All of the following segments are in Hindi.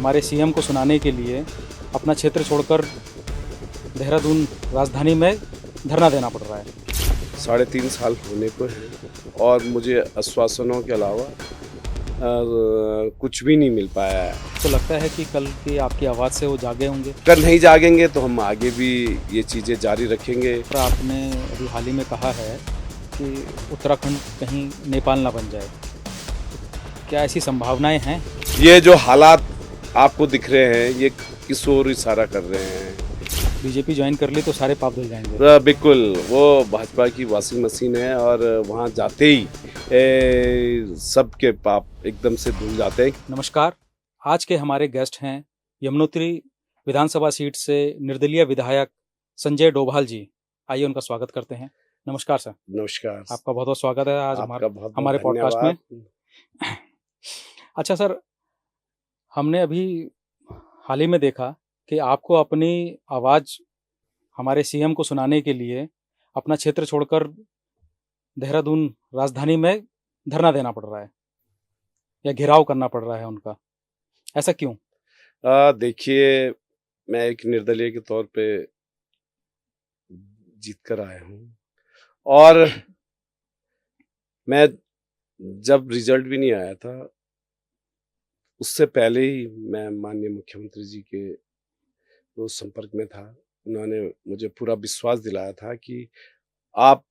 हमारे सीएम को सुनाने के लिए अपना क्षेत्र छोड़कर देहरादून राजधानी में धरना देना पड़ रहा है। 3.5 साल होने को है और मुझे आश्वासनों के अलावा कुछ भी नहीं मिल पाया है। तो लगता है कि कल की आपकी आवाज़ से वो जागे होंगे। अगर नहीं जागेंगे तो हम आगे भी ये चीज़ें जारी रखेंगे। पर आपने अभी हाल ही में कहा है कि उत्तराखंड कहीं नेपाल ना बन जाए, क्या ऐसी संभावनाएं हैं? ये जो हालात आपको दिख रहे हैं ये किस ओर इशारा कर रहे हैं? बीजेपी ज्वाइन कर ली तो सारे पाप धुल जाएंगे। बिल्कुल, वो भाजपा की वॉशिंग मशीन है और वहाँ जाते ही सबके पाप एकदम से धुल जाते हैं। नमस्कार, आज के हमारे गेस्ट हैं यमुनोत्री विधानसभा सीट से निर्दलीय विधायक संजय डोभाल जी। आइए उनका स्वागत करते हैं। नमस्कार सर। नमस्कार। आपका बहुत बहुत स्वागत है आज आपका बहुत हमारे पॉडकास्ट में। अच्छा सर, हमने अभी हाल ही में देखा कि आपको अपनी आवाज़ हमारे सीएम को सुनाने के लिए अपना क्षेत्र छोड़कर देहरादून राजधानी में धरना देना पड़ रहा है या घेराव करना पड़ रहा है उनका, ऐसा क्यों? देखिए, मैं एक निर्दलीय के तौर पे जीत कर आया हूँ और मैं जब रिजल्ट भी नहीं आया था उससे पहले ही मैं माननीय मुख्यमंत्री जी के तो संपर्क में था। उन्होंने मुझे पूरा विश्वास दिलाया था कि आप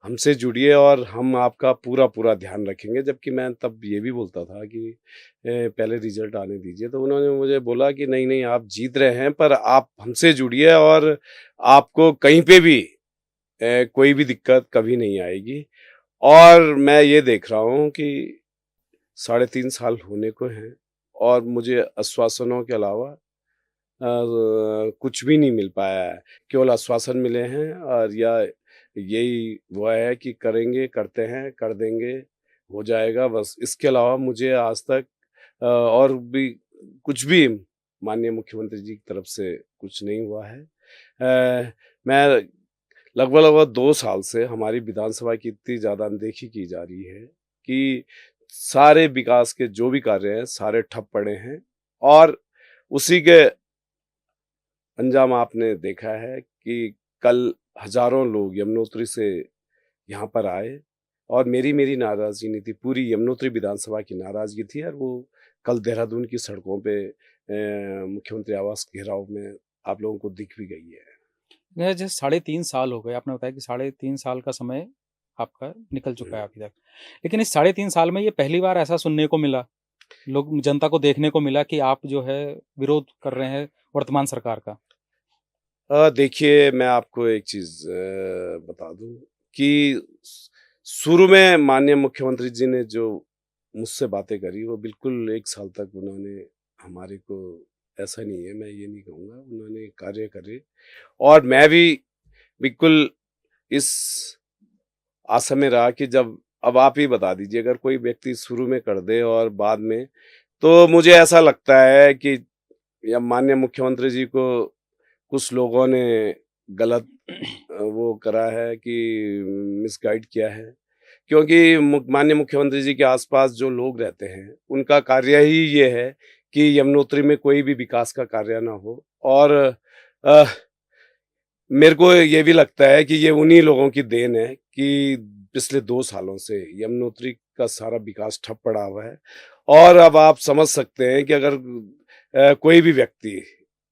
हमसे जुड़िए और हम आपका पूरा ध्यान रखेंगे। जबकि मैं तब ये भी बोलता था कि पहले रिजल्ट आने दीजिए। तो उन्होंने मुझे बोला कि नहीं आप जीत रहे हैं पर आप हमसे जुड़िए और आपको कहीं पे भी कोई भी दिक्कत कभी नहीं आएगी। और मैं ये देख रहा हूँ कि 3.5 साल होने को हैं और मुझे आश्वासनों के अलावा कुछ भी नहीं मिल पाया है। केवल आश्वासन मिले हैं और या यही वो है कि करेंगे, करते हैं, कर देंगे, हो जाएगा, बस इसके अलावा मुझे आज तक और भी कुछ भी माननीय मुख्यमंत्री जी की तरफ से कुछ नहीं हुआ है। मैं लगभग 2 साल से हमारी विधानसभा की इतनी ज़्यादा अनदेखी की जा रही है कि सारे विकास के जो भी कार्य हैं सारे ठप पड़े हैं और उसी के अंजाम आपने देखा है कि कल हजारों लोग यमुनोत्री से यहाँ पर आए और मेरी नाराजगी नहीं थी, पूरी यमुनोत्री विधानसभा की नाराजगी थी और वो कल देहरादून की सड़कों पे मुख्यमंत्री आवास घेराव में आप लोगों को दिख भी गई है। यह जैसे 3.5 साल हो गए, आपने बताया कि 3.5 साल का समय आपका निकल चुका है अभी तक, लेकिन इस 3.5 साल में ये पहली बार ऐसा सुनने को मिला, लोग जनता को देखने को मिला कि आप जो है विरोध कर रहे हैं वर्तमान सरकार का। देखिए, मैं आपको एक चीज़ बता दूँ कि शुरू में माननीय मुख्यमंत्री जी ने जो मुझसे बातें करी, वो बिल्कुल 1 साल तक उन्होंने हमारे को ऐसा नहीं है, मैं ये नहीं कहूँगा, उन्होंने कार्य करे और मैं भी बिल्कुल इस आशा में रहा कि जब अब आप ही बता दीजिए, अगर कोई व्यक्ति शुरू में कर दे और बाद में, तो मुझे ऐसा लगता है कि या माननीय मुख्यमंत्री जी को कुछ लोगों ने गलत वो करा है कि मिसगाइड किया है। क्योंकि माननीय मुख्यमंत्री जी के आसपास जो लोग रहते हैं, उनका कार्य ही ये है कि यमुनोत्री में कोई भी विकास का कार्य ना हो और अ, मेरे को ये भी लगता है कि ये उन्हीं लोगों की देन है कि पिछले 2 सालों से यमुनोत्री का सारा विकास ठप पड़ा हुआ है और अब आप समझ सकते हैं कि अगर कोई भी व्यक्ति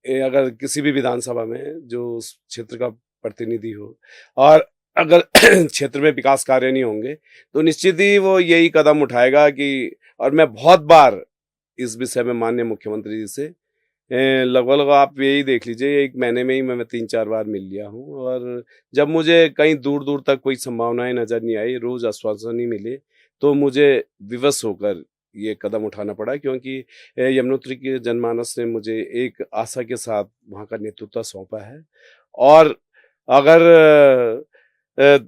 अगर किसी भी विधानसभा में जो उस क्षेत्र का प्रतिनिधि हो और अगर क्षेत्र में विकास कार्य नहीं होंगे तो निश्चित ही वो यही कदम उठाएगा कि और मैं बहुत बार इस विषय में माननीय मुख्यमंत्री जी से लगभग आप यही देख लीजिए 1 महीने में ही मैं 3-4 बार मिल लिया हूँ और जब मुझे कहीं दूर-दूर तक कोई संभावनाएं नज़र नहीं आई, रोज़ आश्वासन ही मिले, तो मुझे विवश होकर ये कदम उठाना पड़ा क्योंकि यमुनोत्री के जनमानस ने मुझे एक आशा के साथ वहाँ का नेतृत्व सौंपा है और अगर अ,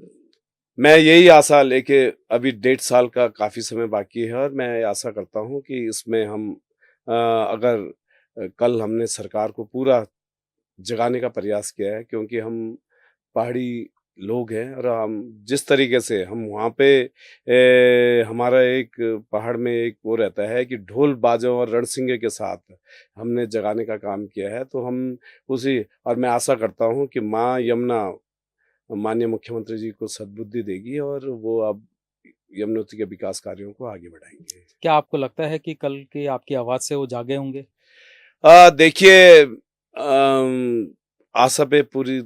मैं यही आशा लेके अभी 1.5 साल का काफ़ी समय बाकी है और मैं आशा करता हूँ कि इसमें हम अगर कल हमने सरकार को पूरा जगाने का प्रयास किया है क्योंकि हम पहाड़ी लोग हैं और हम जिस तरीके से हम वहाँ पे हमारा एक पहाड़ में एक वो रहता है कि ढोल बाजों और रणसिंगे के साथ हमने जगाने का काम किया है, तो हम उसी और मैं आशा करता हूँ कि माँ यमुना माननीय मुख्यमंत्री जी को सद्बुद्धि देगी और वो अब यमुनोत्री के विकास कार्यों को आगे बढ़ाएंगे। क्या आपको लगता है कि कल की आपकी आवाज़ से वो जागे होंगे? देखिए, आशा पे पूरी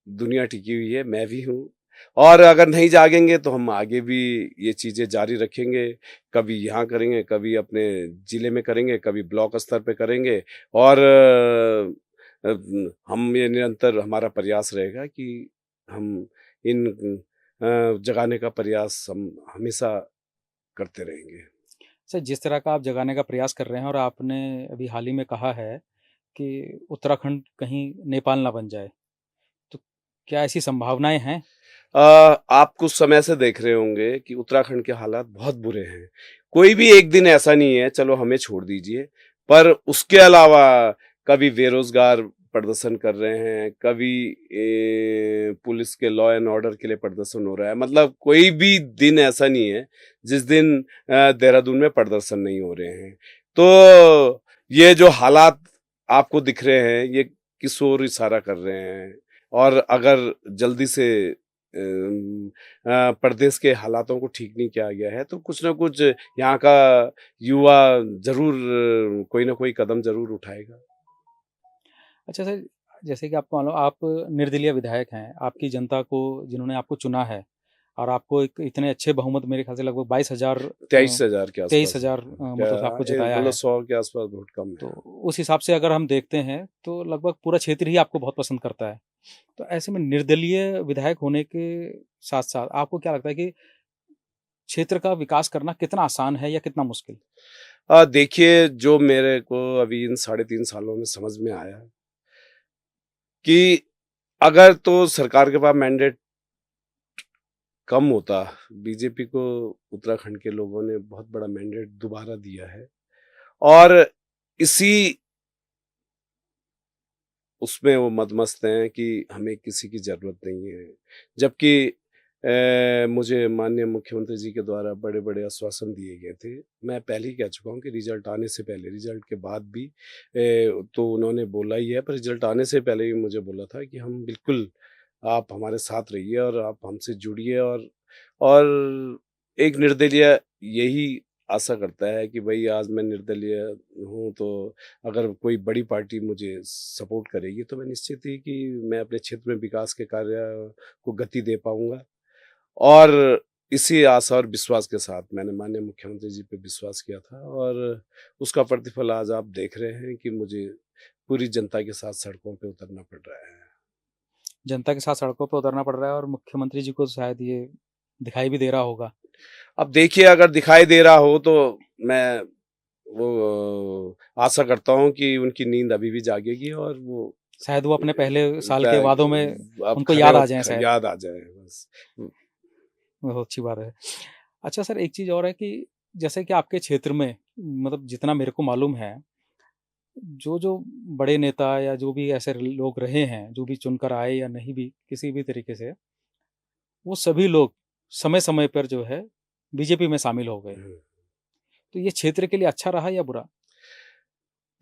दुनिया टिकी हुई है, मैं भी हूँ और अगर नहीं जागेंगे तो हम आगे भी ये चीज़ें जारी रखेंगे। कभी यहाँ करेंगे, कभी अपने ज़िले में करेंगे, कभी ब्लॉक स्तर पे करेंगे और हम ये निरंतर हमारा प्रयास रहेगा कि हम इन जगाने का प्रयास हम हमेशा करते रहेंगे। सर, जिस तरह का आप जगाने का प्रयास कर रहे हैं और आपने अभी हाल ही में कहा है कि उत्तराखंड कहीं नेपाल ना बन जाए, तो क्या ऐसी संभावनाएँ हैं? आप कुछ समय से देख रहे होंगे कि उत्तराखंड के हालात बहुत बुरे हैं। कोई भी एक दिन ऐसा नहीं है, चलो हमें छोड़ दीजिए, पर उसके अलावा कभी बेरोज़गार प्रदर्शन कर रहे हैं, कभी पुलिस के लॉ एंड ऑर्डर के लिए प्रदर्शन हो रहा है। मतलब कोई भी दिन ऐसा नहीं है, जिस दिन देहरादून में प्रदर्शन नहीं हो रहे हैं। तो ये जो हालात आपको दिख रहे हैं, ये किस ओर इशारा कर रहे हैं और अगर जल्दी से प्रदेश के हालातों को ठीक नहीं किया गया है, तो कुछ न कुछ यहाँ का युवा ज़रूर कोई न कोई कदम ज़रूर उठाएगा। अच्छा सर, जैसे कि आपको मालूम आप निर्दलीय विधायक हैं, आपकी जनता को जिन्होंने आपको चुना है और आपको एक इतने अच्छे बहुमत मेरे ख्याल से लगभग 22,000 23,000 के आसपास 23,000 क्या मतलब आपको जिताया मतलब है। 100 के आसपास वोट कम तो है। उस हिसाब से अगर हम देखते हैं तो लगभग पूरा क्षेत्र ही आपको बहुत पसंद करता है। तो ऐसे में निर्दलीय विधायक होने के साथ-साथ आपको क्या लगता है कि क्षेत्र का विकास करना कितना आसान है या कितना मुश्किल? देखिए, जो मेरे को अभी इन 3.5 सालों में समझ में आया कि अगर तो सरकार के पास मैंडेट कम होता, बीजेपी को उत्तराखंड के लोगों ने बहुत बड़ा मैंडेट दोबारा दिया है और इसी उसमें वो मदमस्त हैं कि हमें किसी की ज़रूरत नहीं है। जबकि मुझे माननीय मुख्यमंत्री जी के द्वारा बड़े-बड़े आश्वासन दिए गए थे। मैं पहले ही कह चुका हूँ कि रिज़ल्ट आने से पहले, रिज़ल्ट के बाद भी तो उन्होंने बोला ही है, पर रिज़ल्ट आने से पहले ही मुझे बोला था कि हम बिल्कुल आप हमारे साथ रहिए और आप हमसे जुड़िए और एक निर्दलीय यही आशा करता है कि भई आज मैं निर्दलीय हूँ, तो अगर कोई बड़ी पार्टी मुझे सपोर्ट करेगी तो मैं निश्चित ही कि मैं अपने क्षेत्र में विकास के कार्य को गति दे पाऊँगा और इसी आशा और विश्वास के साथ मैंने माननीय मुख्यमंत्री जी पे विश्वास किया था और उसका प्रतिफल आज आप देख रहे हैं कि मुझे पूरी जनता के साथ सड़कों पे उतरना पड़ रहा है। जनता के साथ सड़कों पे उतरना पड़ रहा है और मुख्यमंत्री जी को शायद ये दिखाई भी दे रहा होगा। अब देखिए, अगर दिखाई दे रहा हो तो मैं वो आशा करता हूँ कि उनकी नींद अभी भी जागेगी और वो शायद वो अपने पहले साल के वादों में अब उनको याद आ जाएँ शायद। याद आ जाए बस। बहुत अच्छी बात है। अच्छा सर, एक चीज़ और है कि जैसे कि आपके क्षेत्र में मतलब जितना मेरे को मालूम है, जो बड़े नेता या जो भी ऐसे लोग रहे हैं, जो भी चुनकर आए या नहीं भी किसी भी तरीके से, वो सभी लोग समय-समय पर जो है बीजेपी में शामिल हो गए। तो ये क्षेत्र के लिए अच्छा रहा या बुरा?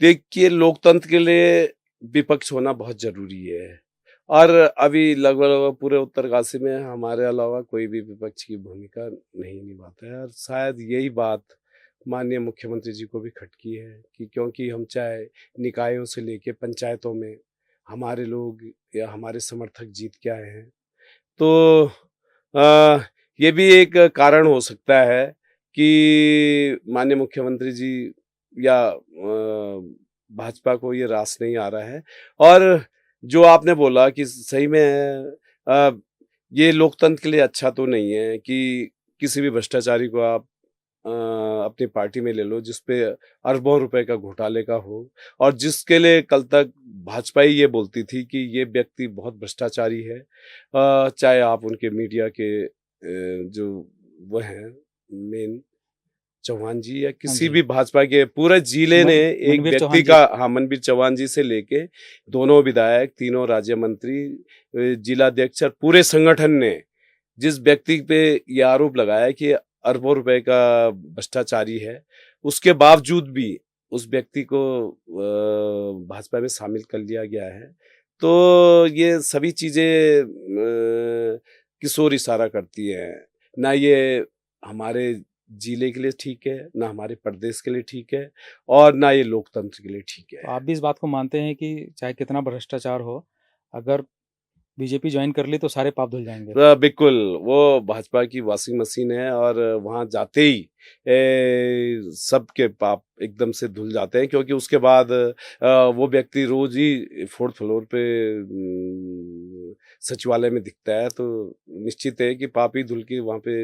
देखिए, लोकतंत्र के लिए विपक्ष होना बहुत ज़रूरी है और अभी लगभग पूरे उत्तरकाशी में हमारे अलावा कोई भी विपक्ष की भूमिका नहीं निभाता है और शायद यही बात माननीय मुख्यमंत्री जी को भी खटकी है कि क्योंकि हम चाहे निकायों से लेके पंचायतों में हमारे लोग या हमारे समर्थक जीत के आए हैं। तो ये भी एक कारण हो सकता है कि माननीय मुख्यमंत्री जी या भाजपा को ये रास नहीं आ रहा है और जो आपने बोला कि सही में ये लोकतंत्र के लिए अच्छा तो नहीं है कि किसी भी भ्रष्टाचारी को आप अपनी पार्टी में ले लो जिसपे अरबों रुपए का घोटाले का हो और जिसके लिए कल तक भाजपा ही ये बोलती थी कि ये व्यक्ति बहुत भ्रष्टाचारी है। चाहे आप उनके मीडिया के जो वो हैं मेन चौहान जी या हाँ किसी जी। भी भाजपा के पूरे जिले ने एक मनवीर व्यक्ति चौहान जी। का, हाँ, मनवीर चौहान जी से लेके दोनों विधायक, तीनों राज्य मंत्री, जिलाध्यक्ष और पूरे संगठन ने जिस व्यक्ति पे ये आरोप लगाया कि अरबों रुपए का भ्रष्टाचारी है, उसके बावजूद भी उस व्यक्ति को भाजपा में शामिल कर लिया गया है। तो ये सभी चीजें किस ओर इशारा करती हैं? ना ये हमारे जिले के लिए ठीक है, ना हमारे प्रदेश के लिए ठीक है, और ना ये लोकतंत्र के लिए ठीक तो है। आप भी इस बात को मानते हैं कि चाहे कितना भ्रष्टाचार हो, अगर बीजेपी ज्वाइन कर ली तो सारे पाप धुल जाएँगे? बिल्कुल, वो भाजपा की वॉशिंग मशीन है और वहाँ जाते ही सबके पाप एकदम से धुल जाते हैं, क्योंकि उसके बाद वो व्यक्ति रोज़ ही 4th फ्लोर पे सचिवालय में दिखता है, तो निश्चित है कि पाप ही धुल के वहाँ पे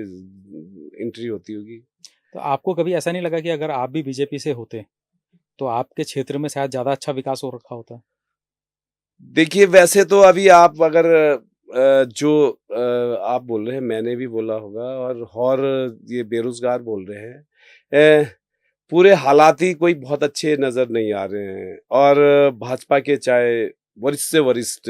एंट्री होती होगी। तो आपको कभी ऐसा नहीं लगा कि अगर आप भी बीजेपी से होते, तो आपके क्षेत्र में शायद ज़्यादा अच्छा विकास हो रखा होता? देखिए, वैसे तो अभी आप अगर जो आप बोल रहे हैं, मैंने भी बोला होगा, और ये बेरोज़गार बोल रहे हैं। पूरे हालात ही कोई बहुत अच्छे नज़र नहीं आ रहे हैं, और भाजपा के चाहे वरिष्ठ से वरिष्ठ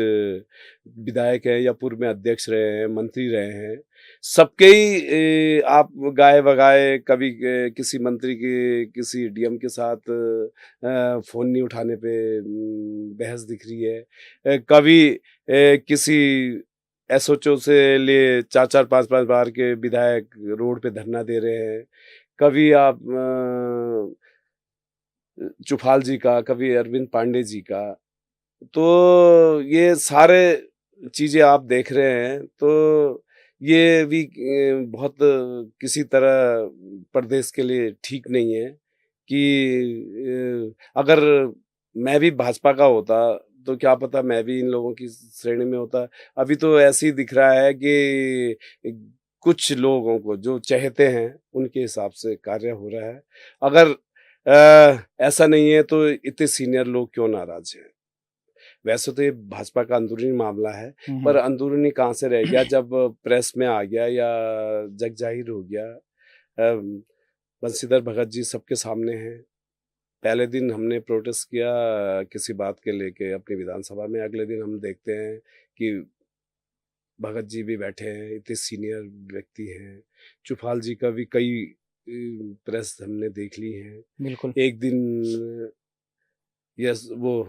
विधायक हैं या पूर्व में अध्यक्ष रहे हैं, मंत्री रहे हैं, सबके ही आप गाए-बगाए कभी किसी मंत्री के किसी डीएम के साथ फ़ोन नहीं उठाने पे बहस दिख रही है। कभी किसी एसओचओ से लिए 4-4 5-5 बार के विधायक रोड पे धरना दे रहे हैं। कभी आप चुफाल जी का, कभी अरविंद पांडे जी का। तो ये सारे चीज़ें आप देख रहे हैं, तो ये भी बहुत किसी तरह प्रदेश के लिए ठीक नहीं है कि अगर मैं भी भाजपा का होता, तो क्या पता मैं भी इन लोगों की श्रेणी में होता। अभी तो ऐसे ही दिख रहा है कि कुछ लोगों को जो चाहते हैं, उनके हिसाब से कार्य हो रहा है। अगर ऐसा नहीं है तो इतने सीनियर लोग क्यों नाराज़ हैं? वैसे तो ये भाजपा का अंदरूनी मामला है, हुँ, पर हुँ। अंदरूनी कहाँ से रह गया जब प्रेस में आ गया या जग ज़ाहिर हो गया। बंशीधर भगत जी सबके सामने हैं। पहले दिन हमने प्रोटेस्ट किया किसी बात के लेके अपनी विधानसभा में, अगले दिन हम देखते हैं कि भगत जी भी बैठे हैं, इतने सीनियर व्यक्ति हैं। चुफाल जी का भी कई प्रेस हमने देख ली हैं। बिल्कुल। एक दिन यस, वो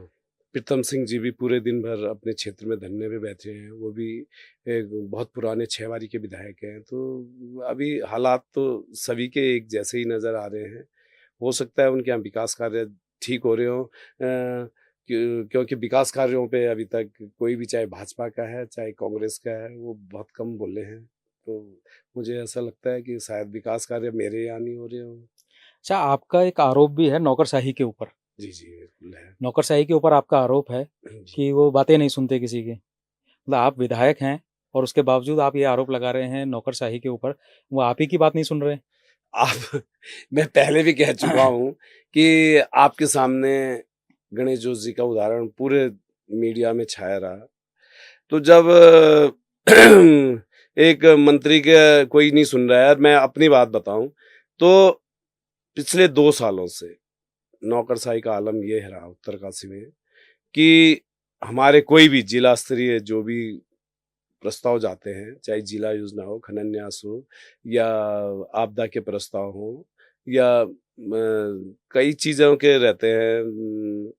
प्रीतम सिंह जी भी पूरे दिन भर अपने क्षेत्र में धरने पे बैठे हैं। वो भी एक बहुत पुराने 6 बारी के विधायक हैं। तो अभी हालात तो सभी के एक जैसे ही नज़र आ रहे हैं। हो सकता है उनके यहाँ विकास कार्य ठीक हो रहे हों, क्योंकि विकास कार्यों पे अभी तक कोई भी, चाहे भाजपा का है, चाहे कांग्रेस का है, वो बहुत कम बोले हैं। तो मुझे ऐसा लगता है कि शायद विकास कार्य मेरे यहाँ नहीं हो रहे हों। अच्छा, आपका एक आरोप भी है नौकरशाही के ऊपर। जी, जी, बिल्कुल है। नौकरशाही के ऊपर आपका आरोप है जी। कि वो बातें नहीं सुनते किसी की। मतलब आप विधायक हैं और उसके बावजूद आप ये आरोप लगा रहे हैं नौकरशाही के ऊपर, वो आप ही की बात नहीं सुन रहे। आप मैं पहले भी कह चुका हूँ कि आपके सामने गणेश जोशी जी का उदाहरण पूरे मीडिया में छाया रहा। तो जब एक मंत्री के कोई नहीं सुन रहा है, और मैं अपनी बात बताऊँ, तो पिछले 2 सालों से नौकरशाही का आलम ये रहा उत्तरकाशी में कि हमारे कोई भी जिला स्तरीय जो भी प्रस्ताव जाते हैं, चाहे जिला योजना हो, खनन न्यास हो, या आपदा के प्रस्ताव हो, या कई चीज़ों के रहते हैं,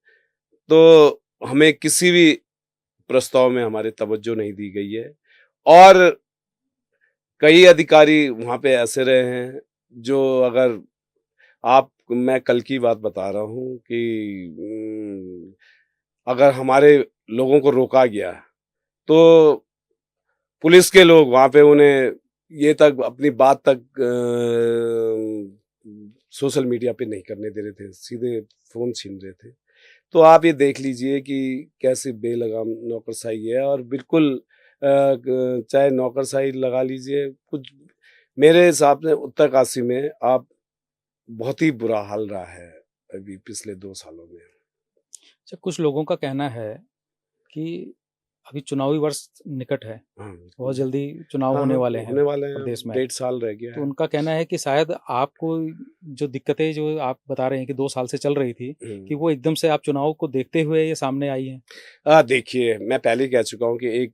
तो हमें किसी भी प्रस्ताव में हमारे तवज्जो नहीं दी गई है, और कई अधिकारी वहाँ पे ऐसे रहे हैं जो, अगर आप मैं कल की बात बता रहा हूँ कि अगर हमारे लोगों को रोका गया, तो पुलिस के लोग वहाँ पे उन्हें ये तक अपनी बात तक सोशल मीडिया पे नहीं करने दे रहे थे, सीधे फ़ोन छीन रहे थे। तो आप ये देख लीजिए कि कैसे बेलगाम नौकरशाही है, और बिल्कुल चाहे नौकरशाही लगा लीजिए, कुछ मेरे हिसाब से उत्तरकाशी में आप बहुत ही बुरा हाल रहा है अभी पिछले 2 सालों में। अच्छा, कुछ लोगों का कहना है कि अभी चुनावी वर्ष निकट है, हाँ, बहुत बिल्कुल। जल्दी चुनाव हाँ, होने हाँ, वाले हैं होने वाले हैं, प्रदेश में। 1.5 साल रह गया तो है। उनका कहना है कि शायद आपको जो दिक्कतें जो आप बता रहे हैं कि 2 साल से चल रही थी, कि हुँ। वो एकदम से आप चुनाव को देखते हुए ये सामने आई हैं? देखिए, मैं पहले ही कह चुका हूँ कि 1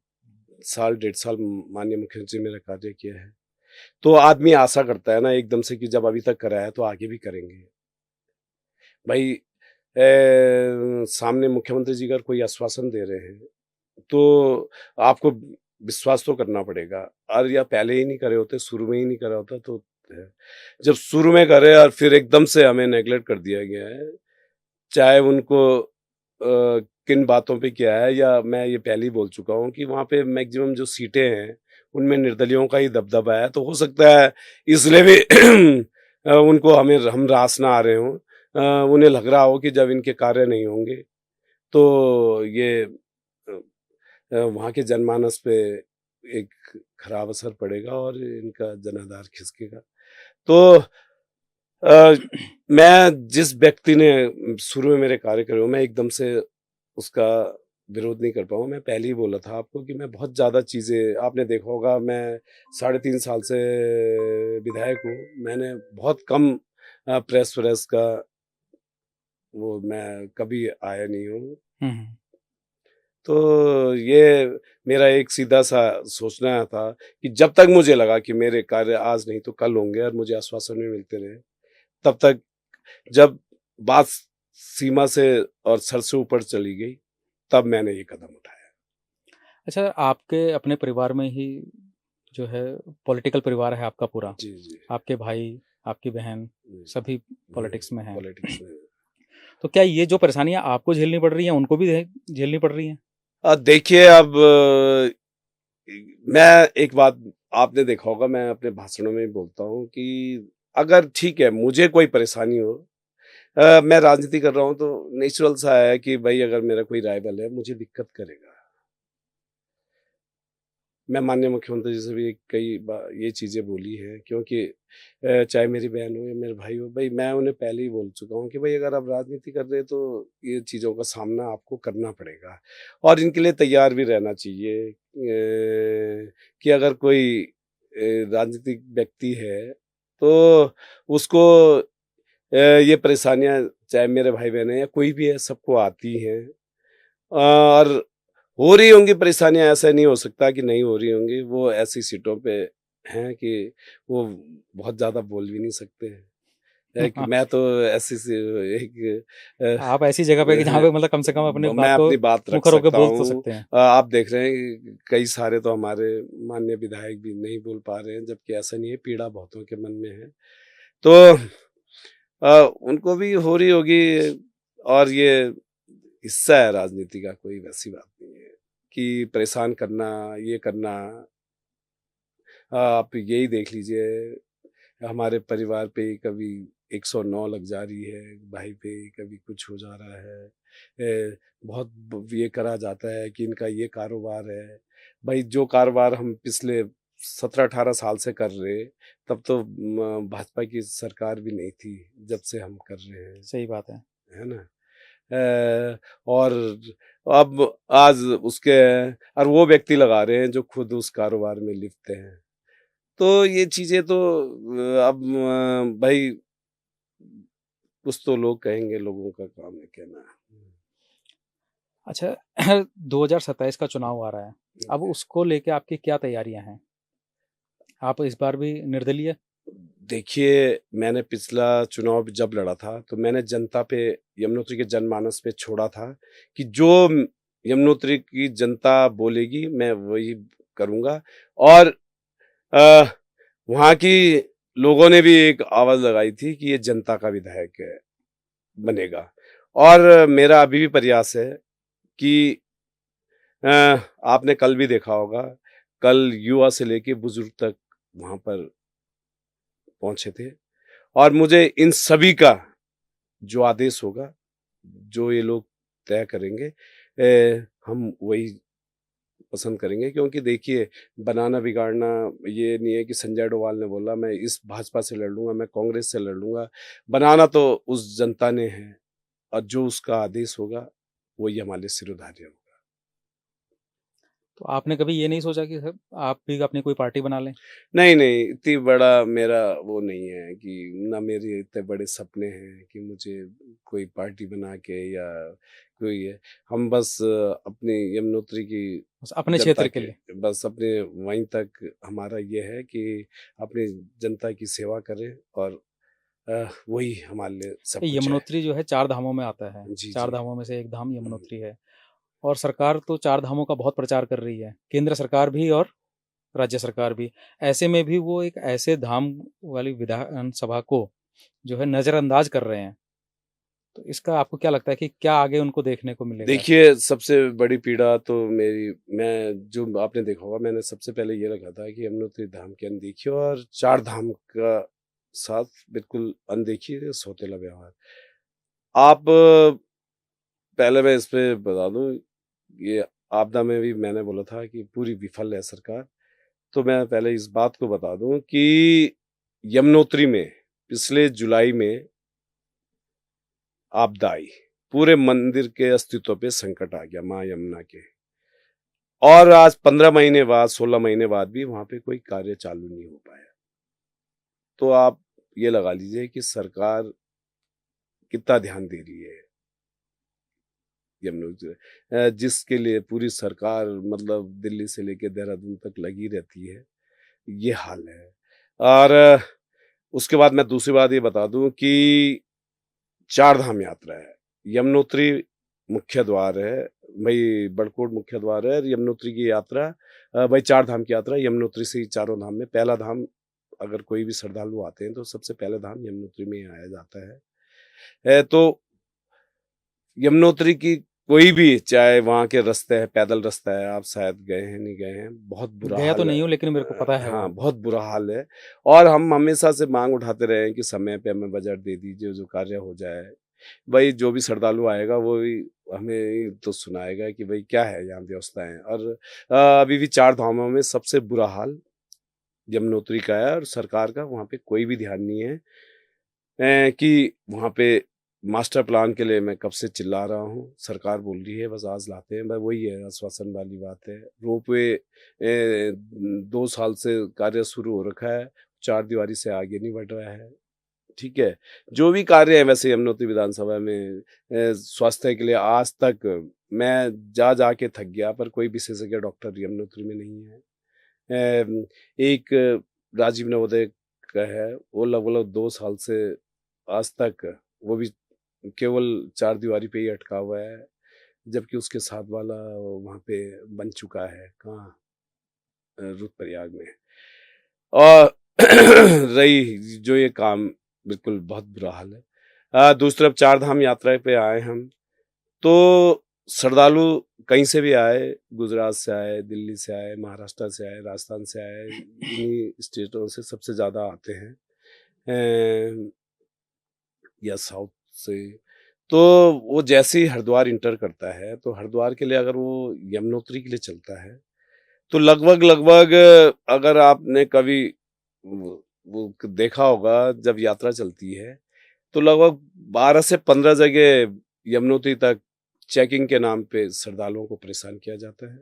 साल, 1.5 साल माननीय मुख्यमंत्री जी ने मेरा कार्य किया है। तो आदमी आशा करता है ना एकदम से कि जब अभी तक करा है तो आगे भी करेंगे। भाई सामने मुख्यमंत्री जी अगर कोई आश्वासन दे रहे हैं, तो आपको विश्वास तो करना पड़ेगा और या पहले ही नहीं करे होते, शुरू में ही नहीं करा होता तो जब शुरू में करे और फिर एकदम से हमें नेगलेक्ट कर दिया गया है, चाहे उनको किन बातों पे किया है या मैं ये पहले ही बोल चुका हूँ कि वहाँ पे मैक्सिमम जो सीटें हैं, उनमें निर्दलियों का ही दबदबा है, तो हो सकता है इसलिए भी उनको हम रास ना आ रहे हों। उन्हें लग रहा हो कि जब इनके कार्य नहीं होंगे, तो ये वहाँ के जनमानस पे एक खराब असर पड़ेगा और इनका जनाधार खिसकेगा। तो अ, मैं जिस व्यक्ति ने शुरू में मेरे कार्य करे हो, मैं एकदम से उसका विरोध नहीं कर पाऊँ। मैं पहले ही बोला था आपको कि मैं बहुत ज़्यादा चीज़ें आपने देखा होगा मैं 3.5 साल से विधायक हूँ। मैंने बहुत कम प्रेस-व्रेस का वो मैं कभी आया नहीं हूँ। हुँ, हुँ। तो ये मेरा एक सीधा-सा सोचना था कि जब तक मुझे लगा कि मेरे कार्य आज नहीं तो कल होंगे और मुझे आश्वासन भी मिलते रहे, तब तक जब बात सीमा से और सर से ऊपर चली गई, तब मैंने ये कदम उठाया। अच्छा, आपके अपने परिवार में ही जो है पॉलिटिकल परिवार है आपका पूरा? जी, जी। आपके भाई, आपकी बहन हुँ, सभी हुँ, पॉलिटिक्स में हैं। पॉलिटिक्स में। तो क्या ये जो परेशानियाँ आपको झेलनी पड़ रही हैं, उनको भी झेलनी पड़ रही हैं? देखिए अब मैं एक बात आपने देखा होगा मैं अपने भाषणों में भी बोलता हूँ कि अगर ठीक है, मुझे कोई परेशानी हो मैं राजनीति कर रहा हूँ तो नेचुरल सा है कि भाई अगर मेरा कोई राइवल है, मुझे दिक्कत करेगा। मैं माननीय मुख्यमंत्री जी से भी कई बार ये चीज़ें बोली हैं क्योंकि चाहे मेरी बहन हो या मेरे भाई हो, भई मैं उन्हें पहले ही बोल चुका हूँ कि भई अगर आप राजनीति कर रहे हैं तो ये चीज़ों का सामना आपको करना पड़ेगा और इनके लिए तैयार भी रहना चाहिए कि अगर कोई राजनीतिक व्यक्ति है, तो उसको ये परेशानियाँ चाहे मेरे भाई-बहन हैं या कोई भी है, सबको आती हैं और हो रही होंगी परेशानियाँ, ऐसा नहीं हो सकता कि नहीं हो रही होंगी। वो ऐसी सीटों पे हैं कि वो बहुत ज़्यादा बोल भी नहीं सकते हैं। है कि मैं तो ऐसी सी एक आप ऐसी जगह पे कि जहाँ पे मतलब कम से कम अपनी मैं बात को अपनी बात रख मुखर होके सकता बोल तो हूँ। सकते हैं। आप देख रहे हैं कई सारे तो हमारे माननीय विधायक भी नहीं बोल पा रहे हैं, जबकि ऐसा नहीं है, पीड़ा बहुतों के मन में है। तो उनको भी हो रही होगी और ये हिस्सा है राजनीति का, कोई वैसी बात नहीं है कि परेशान करना, ये करना। आप यही देख लीजिए हमारे परिवार पे कभी 109 लग जा रही है, भाई पे कभी कुछ हो जा रहा है। बहुत ये करा जाता है कि इनका ये कारोबार है। भाई जो कारोबार हम पिछले 17-18 साल से कर रहे, तब तो भाजपा की सरकार भी नहीं थी, जब से हम कर रहे हैं, सही बात है। है ना? और अब आज उसके और वो व्यक्ति लगा रहे हैं जो खुद उस कारोबार में लिप्त हैं। तो ये चीज़ें तो अब भाई कुछ तो लोग कहेंगे, लोगों का काम है कहना। अच्छा 2027 का चुनाव आ रहा है। अब उसको लेके आपकी क्या तैयारियाँ हैं? आप इस बार भी निर्दलीय? देखिए, मैंने पिछला चुनाव जब लड़ा था, तो मैंने जनता पे यमुनोत्री के जनमानस पे छोड़ा था कि जो यमुनोत्री की जनता बोलेगी, मैं वही करूँगा और अ, वहाँ की लोगों ने भी एक आवाज़ लगाई थी कि ये जनता का विधायक है बनेगा और मेरा अभी भी प्रयास है कि अ, आपने कल भी देखा होगा, कल युवा से लेके बुजुर्ग तक वहाँ पर पहुँचे थे और मुझे इन सभी का जो आदेश होगा, जो ये लोग तय करेंगे हम वही पसंद करेंगे क्योंकि देखिए बनाना बिगाड़ना ये नहीं है कि संजय डोभाल ने बोला मैं इस भाजपा से लड़ लूँगा, मैं कांग्रेस से लड़ लूँगा। बनाना तो उस जनता ने है और जो उसका आदेश होगा, वही हमारे सिर उधार्य होगा। तो आपने कभी ये नहीं सोचा कि आप भी अपनी कोई पार्टी बना लें? नहीं, नहीं, इतनी बड़ा मेरा वो नहीं है कि ना मेरे इतने बड़े सपने हैं कि मुझे कोई पार्टी बना के या कोई है। हम बस अपनी यमुनोत्री की बस अपने जनता क्षेत्र के के लिए। बस अपने वहीं तक हमारा ये है कि अपनी जनता की सेवा करें और वही हमारे लिए सब ये कुछ है। यमुनोत्री जो है 4 धामों में आता है। जी, 4 जी। धामों में से एक धाम हुँ, यमुनोत्री है और सरकार तो 4 धामों का बहुत प्रचार कर रही है। केंद्र सरकार भी और राज्य सरकार भी। ऐसे में भी वो एक ऐसे धाम वाली विधानसभा को जो है नज़रअंदाज कर रहे हैं। तो इसका आपको क्या लगता है कि क्या आगे उनको देखने को मिलेगा? देखिए, सबसे बड़ी पीड़ा तो मेरी मैं जो आपने देखा होगा मैंने सबसे पहले ये रखा था कि यमुनोत्री धाम की अनदेखी और 4 धाम का साथ बिल्कुल अनदेखी है, सौतेला व्यवहार। आप पहले मैं इस पे बता दूँ, ये आपदा में भी मैंने बोला था कि पूरी विफल है सरकार। तो मैं पहले इस बात को बता दूँ कि यमुनोत्री में पिछले जुलाई में आपदा आई। पूरे मंदिर के अस्तित्व पे संकट आ गया माँ यमुना के। और आज 15 महीने बाद, 16 महीने बाद भी वहाँ पे कोई कार्य चालू नहीं हो पाया। तो आप ये लगा लीजिए कि सरकार कितना ध्यान दे रही है यमुनोत्री जिसके लिए पूरी सरकार मतलब दिल्ली से लेके देहरादून तक लगी रहती है, ये हाल है। और उसके बाद मैं दूसरी बात ये बता दूँ कि 4 धाम यात्रा है। यमुनोत्री मुख्य द्वार है, भई बड़कोट मुख्य द्वार है और यमुनोत्री की यात्रा भई 4 धाम की यात्रा यमुनोत्री से ही चारों धाम में पहला धाम अगर कोई भी श्रद्धालु आते हैं तो सबसे पहले धाम यमुनोत्री में ही आया जाता है। तो यमुनोत्री की कोई भी चाहे वहाँ के रास्ते हैं, पैदल रास्ता है, आप शायद गए हैं, नहीं गए हैं, बहुत बुरा गया तो हाल है। नहीं हूँ लेकिन मेरे को पता है हाँ, वो। बहुत बुरा हाल है और हम हमेशा से माँग उठाते रहे हैं कि समय पे हमें बजट दे दीजिए, जो कार्य हो जाए। भई जो भी श्रद्धालु आएगा वो भी हमें ही तो सुनाएगा कि भई क्या है यहाँ व्यवस्थाएँ और अभी भी 4 धामों में सबसे बुरा हाल यमुनोत्री का है और सरकार का वहाँ पे कोई भी ध्यान नहीं है कि वहाँ पे मास्टर प्लान के लिए मैं कब से चिल्ला रहा हूँ, सरकार बोल रही है बस आज लाते हैं, बस वही है आश्वासन वाली बात है। रोपवे 2 साल से कार्य शुरू हो रखा है, चारदीवारी से आगे नहीं बढ़ रहा है। ठीक है, जो भी कार्य है वैसे यमुनोत्री विधानसभा में स्वास्थ्य के लिए आज तक मैं जा के थक गया पर कोई विशेषज्ञ डॉक्टर यमुनोत्री में नहीं है। एक राजीव नवोदय का है, वो लगभग 2 साल से आज तक वो भी केवल चारदीवारी पे ही अटका हुआ है, जबकि उसके साथ वाला वहाँ पे बन चुका है, कहाँ रुद्रप्रयाग में। और रही जो ये काम बिल्कुल बहुत बुरा हाल है। दूसरी तरफ 4 धाम यात्रा पे आए हम, तो श्रद्धालु कहीं से भी आए, गुजरात से आए, दिल्ली से आए, महाराष्ट्र से आए, राजस्थान से आए, इन्हीं स्टेटों से सबसे ज़्यादा आते हैं या साउथ से। तो वो जैसे ही हरिद्वार इंटर करता है, तो हरिद्वार के लिए अगर वो यमुनोत्री के लिए चलता है, तो लगभग अगर आपने कभी वो देखा होगा जब यात्रा चलती है, तो लगभग 12 से 15 जगह यमुनोत्री तक चेकिंग के नाम पे श्रद्धालुओं को परेशान किया जाता है।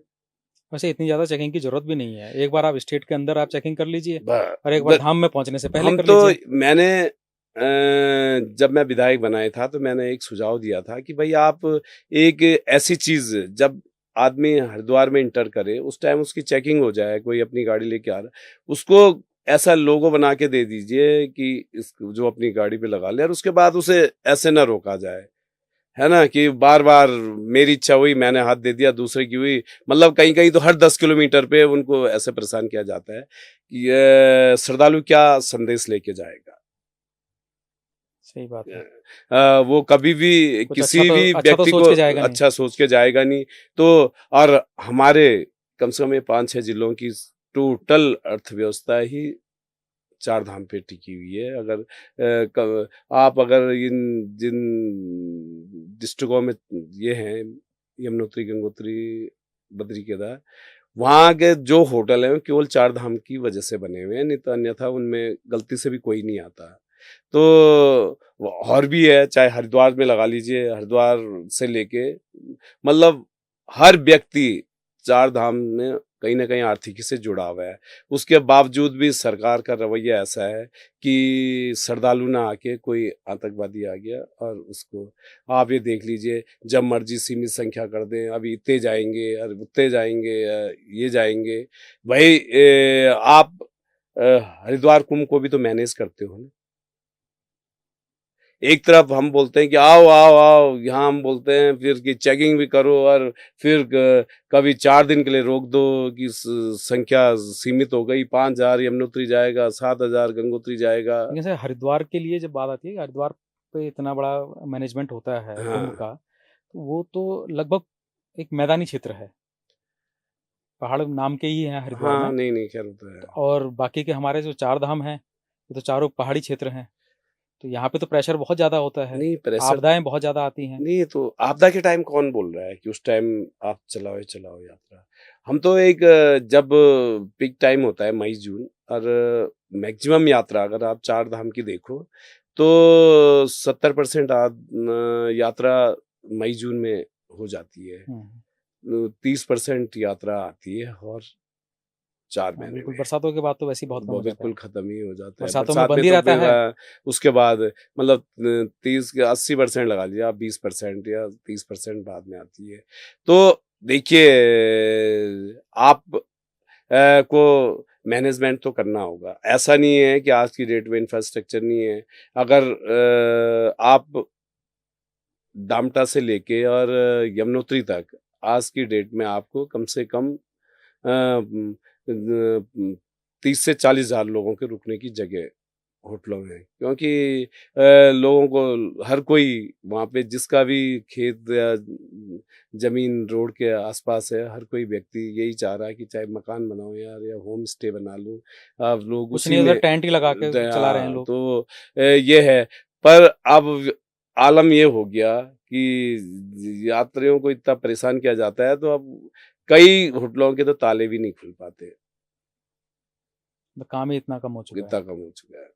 वैसे इतनी ज़्यादा चेकिंग की ज़रूरत भी नहीं है। एक बार आप स्टेट के अंदर आप चेकिंग कर लीजिए ब और एक बार ब धाम में पहुँचने से पहले हम कर तो लीजिए। मैंने जब मैं विधायक बनाया था तो मैंने एक सुझाव दिया था कि भई आप एक ऐसी चीज़ जब आदमी हरिद्वार में इंटर करे, उस टाइम उसकी चेकिंग हो जाए, कोई अपनी गाड़ी लेके आ रहा है, उसको ऐसा लोगो बना के दे दीजिए कि इस जो अपनी गाड़ी पे लगा ले और उसके बाद उसे ऐसे ना रोका जाए। है ना? कि बार-बार मेरी इच्छा हुई, मैंने हाथ दे दिया, दूसरे की हुई, मतलब कहीं-कहीं तो हर 10 किलोमीटर पे उनको ऐसे परेशान किया जाता है कि ये श्रद्धालु क्या संदेश लेके जाएगा। सही बात है। वो कभी भी कुछ किसी भी अच्छा तो व्यक्ति को सोच के जाएगा नहीं। अच्छा सोच के जाएगा नहीं। तो और हमारे कम से कम ये 5-6 जिलों की टोटल अर्थव्यवस्था ही 4 धाम पे टिकी हुई है। अगर आप अगर इन जिन डिस्ट्रिक्टों में ये हैं यमुनोत्री, गंगोत्री, बद्री केदार, वहाँ के जो होटल हैं वो केवल 4 धाम की वजह से बने हुए हैं, नहीं तो अन्यथा उनमें गलती से भी कोई नहीं आता। तो और भी है, चाहे हरिद्वार में लगा लीजिए, हरिद्वार से लेके मतलब हर व्यक्ति चार धाम में कहीं न कहीं आर्थिकी से जुड़ा हुआ है। उसके बावजूद भी सरकार का रवैया ऐसा है कि श्रद्धालु ना आके कोई आतंकवादी आ गया और उसको आप ये देख लीजिए, जब मर्ज़ी सीमित संख्या कर दें, अभी इतने जाएँगे और उतने जाएँगे, ये जाएँगे। भाई आप हरिद्वार कुंभ को भी तो मैनेज करते हो ना। एक तरफ हम बोलते हैं कि आओ, आओ, आओ, यहाँ हम बोलते हैं फिर कि चेकिंग भी करो और फिर कभी 4 दिन के लिए रोक दो कि संख्या सीमित हो गई, 5,000 यमुनोत्री जाएगा, 7,000 गंगोत्री जाएगा। जैसे हरिद्वार के लिए जब बात आती है, हरिद्वार पे इतना बड़ा मैनेजमेंट होता है कुंभ हाँ, का, तो वो तो लगभग एक मैदानी क्षेत्र है। पहाड़ नाम के ही हैं हरिद्वार हाँ, में। नहीं, नहीं, ख़ैर होता है। और बाकी के हमारे जो 4 धाम हैं, ये तो चारों पहाड़ी क्षेत्र हैं। तो यहाँ पे तो प्रेशर बहुत ज़्यादा होता है, नहीं, प्रेशर आपदाएँ बहुत ज़्यादा आती हैं। नहीं, तो आपदा के टाइम कौन बोल रहा है कि उस टाइम आप चलाओ ही चलाओ यात्रा। हम तो एक जब पीक टाइम होता है मई-जून और मैक्सिमम यात्रा अगर आप 4 धाम की देखो, तो 70% यात्रा मई-जून में हो जाती है। हुँ। 30% यात्रा आती है और 4 हाँ, महीने बिल्कुल, में। बरसातों के बाद तो वैसे ही बहुत कम वो हो जाता बिल्कुल है। खत्म ही हो जाता है। बरसातों में बरसात में बंद ही तो रहता फिर है। उसके बाद मतलब 30 के 80% लगा लीजिए आप, 20% या 30% बाद में आती है। तो देखिए आप को मैनेजमेंट तो करना होगा। ऐसा नहीं है कि आज की डेट में इंफ्रास्ट्रक्चर नहीं है। अगर आप डामटा से लेके और यमुनोत्री तक आज की डेट में आपको कम से कम 30 से 40,000 लोगों के रुकने की जगह होटलों में है। क्योंकि लोगों को हर कोई वहाँ पे जिसका भी खेत या ज़मीन रोड के आस-पास है, हर कोई व्यक्ति यही चाह रहा है कि चाहे मकान बनाओ यार या होम स्टे बना लूँ। अब लोग कुछ उसी नहीं, उधर में टेंट ही लगा के चला रहे हैं हाँ, लोग। तो ये है। पर अब आलम ये हो गया कि यात्रियों को इतना परेशान किया जाता है, तो अब कई होटलों के तो ताले भी नहीं खुल पाते। तो काम ही इतना कम हो चुका है। इतना कम हो चुका है।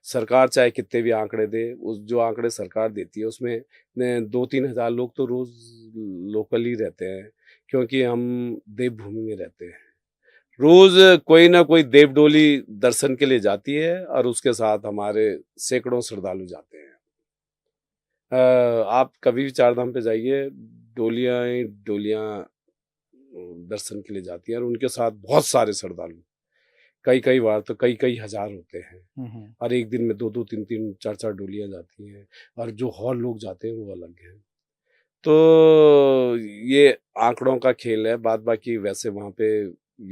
सरकार चाहे कितने भी आंकड़े दे, उस जो आंकड़े सरकार देती है उसमें 2-3 हज़ार लोग तो रोज़ लोकल ही रहते हैं, क्योंकि हम देवभूमि में रहते हैं। रोज़ कोई ना कोई देवडोली दर्शन के लिए जाती है और उसके साथ हमारे सैकड़ों श्रद्धालु जाते हैं। आप कभी भी चारधाम पे जाइए, डोलियाँ ही डोलियाँ दर्शन के लिए जाती हैं और उनके साथ बहुत सारे श्रद्धालु। कई-कई बार तो कई-कई हज़ार होते हैं हुँ, हुँ। और एक दिन में 2-2 3-3 4-4 डोलियाँ जाती हैं और जो और लोग जाते हैं वो अलग हैं। तो ये आंकड़ों का खेल है, बाद बाकी वैसे वहाँ पे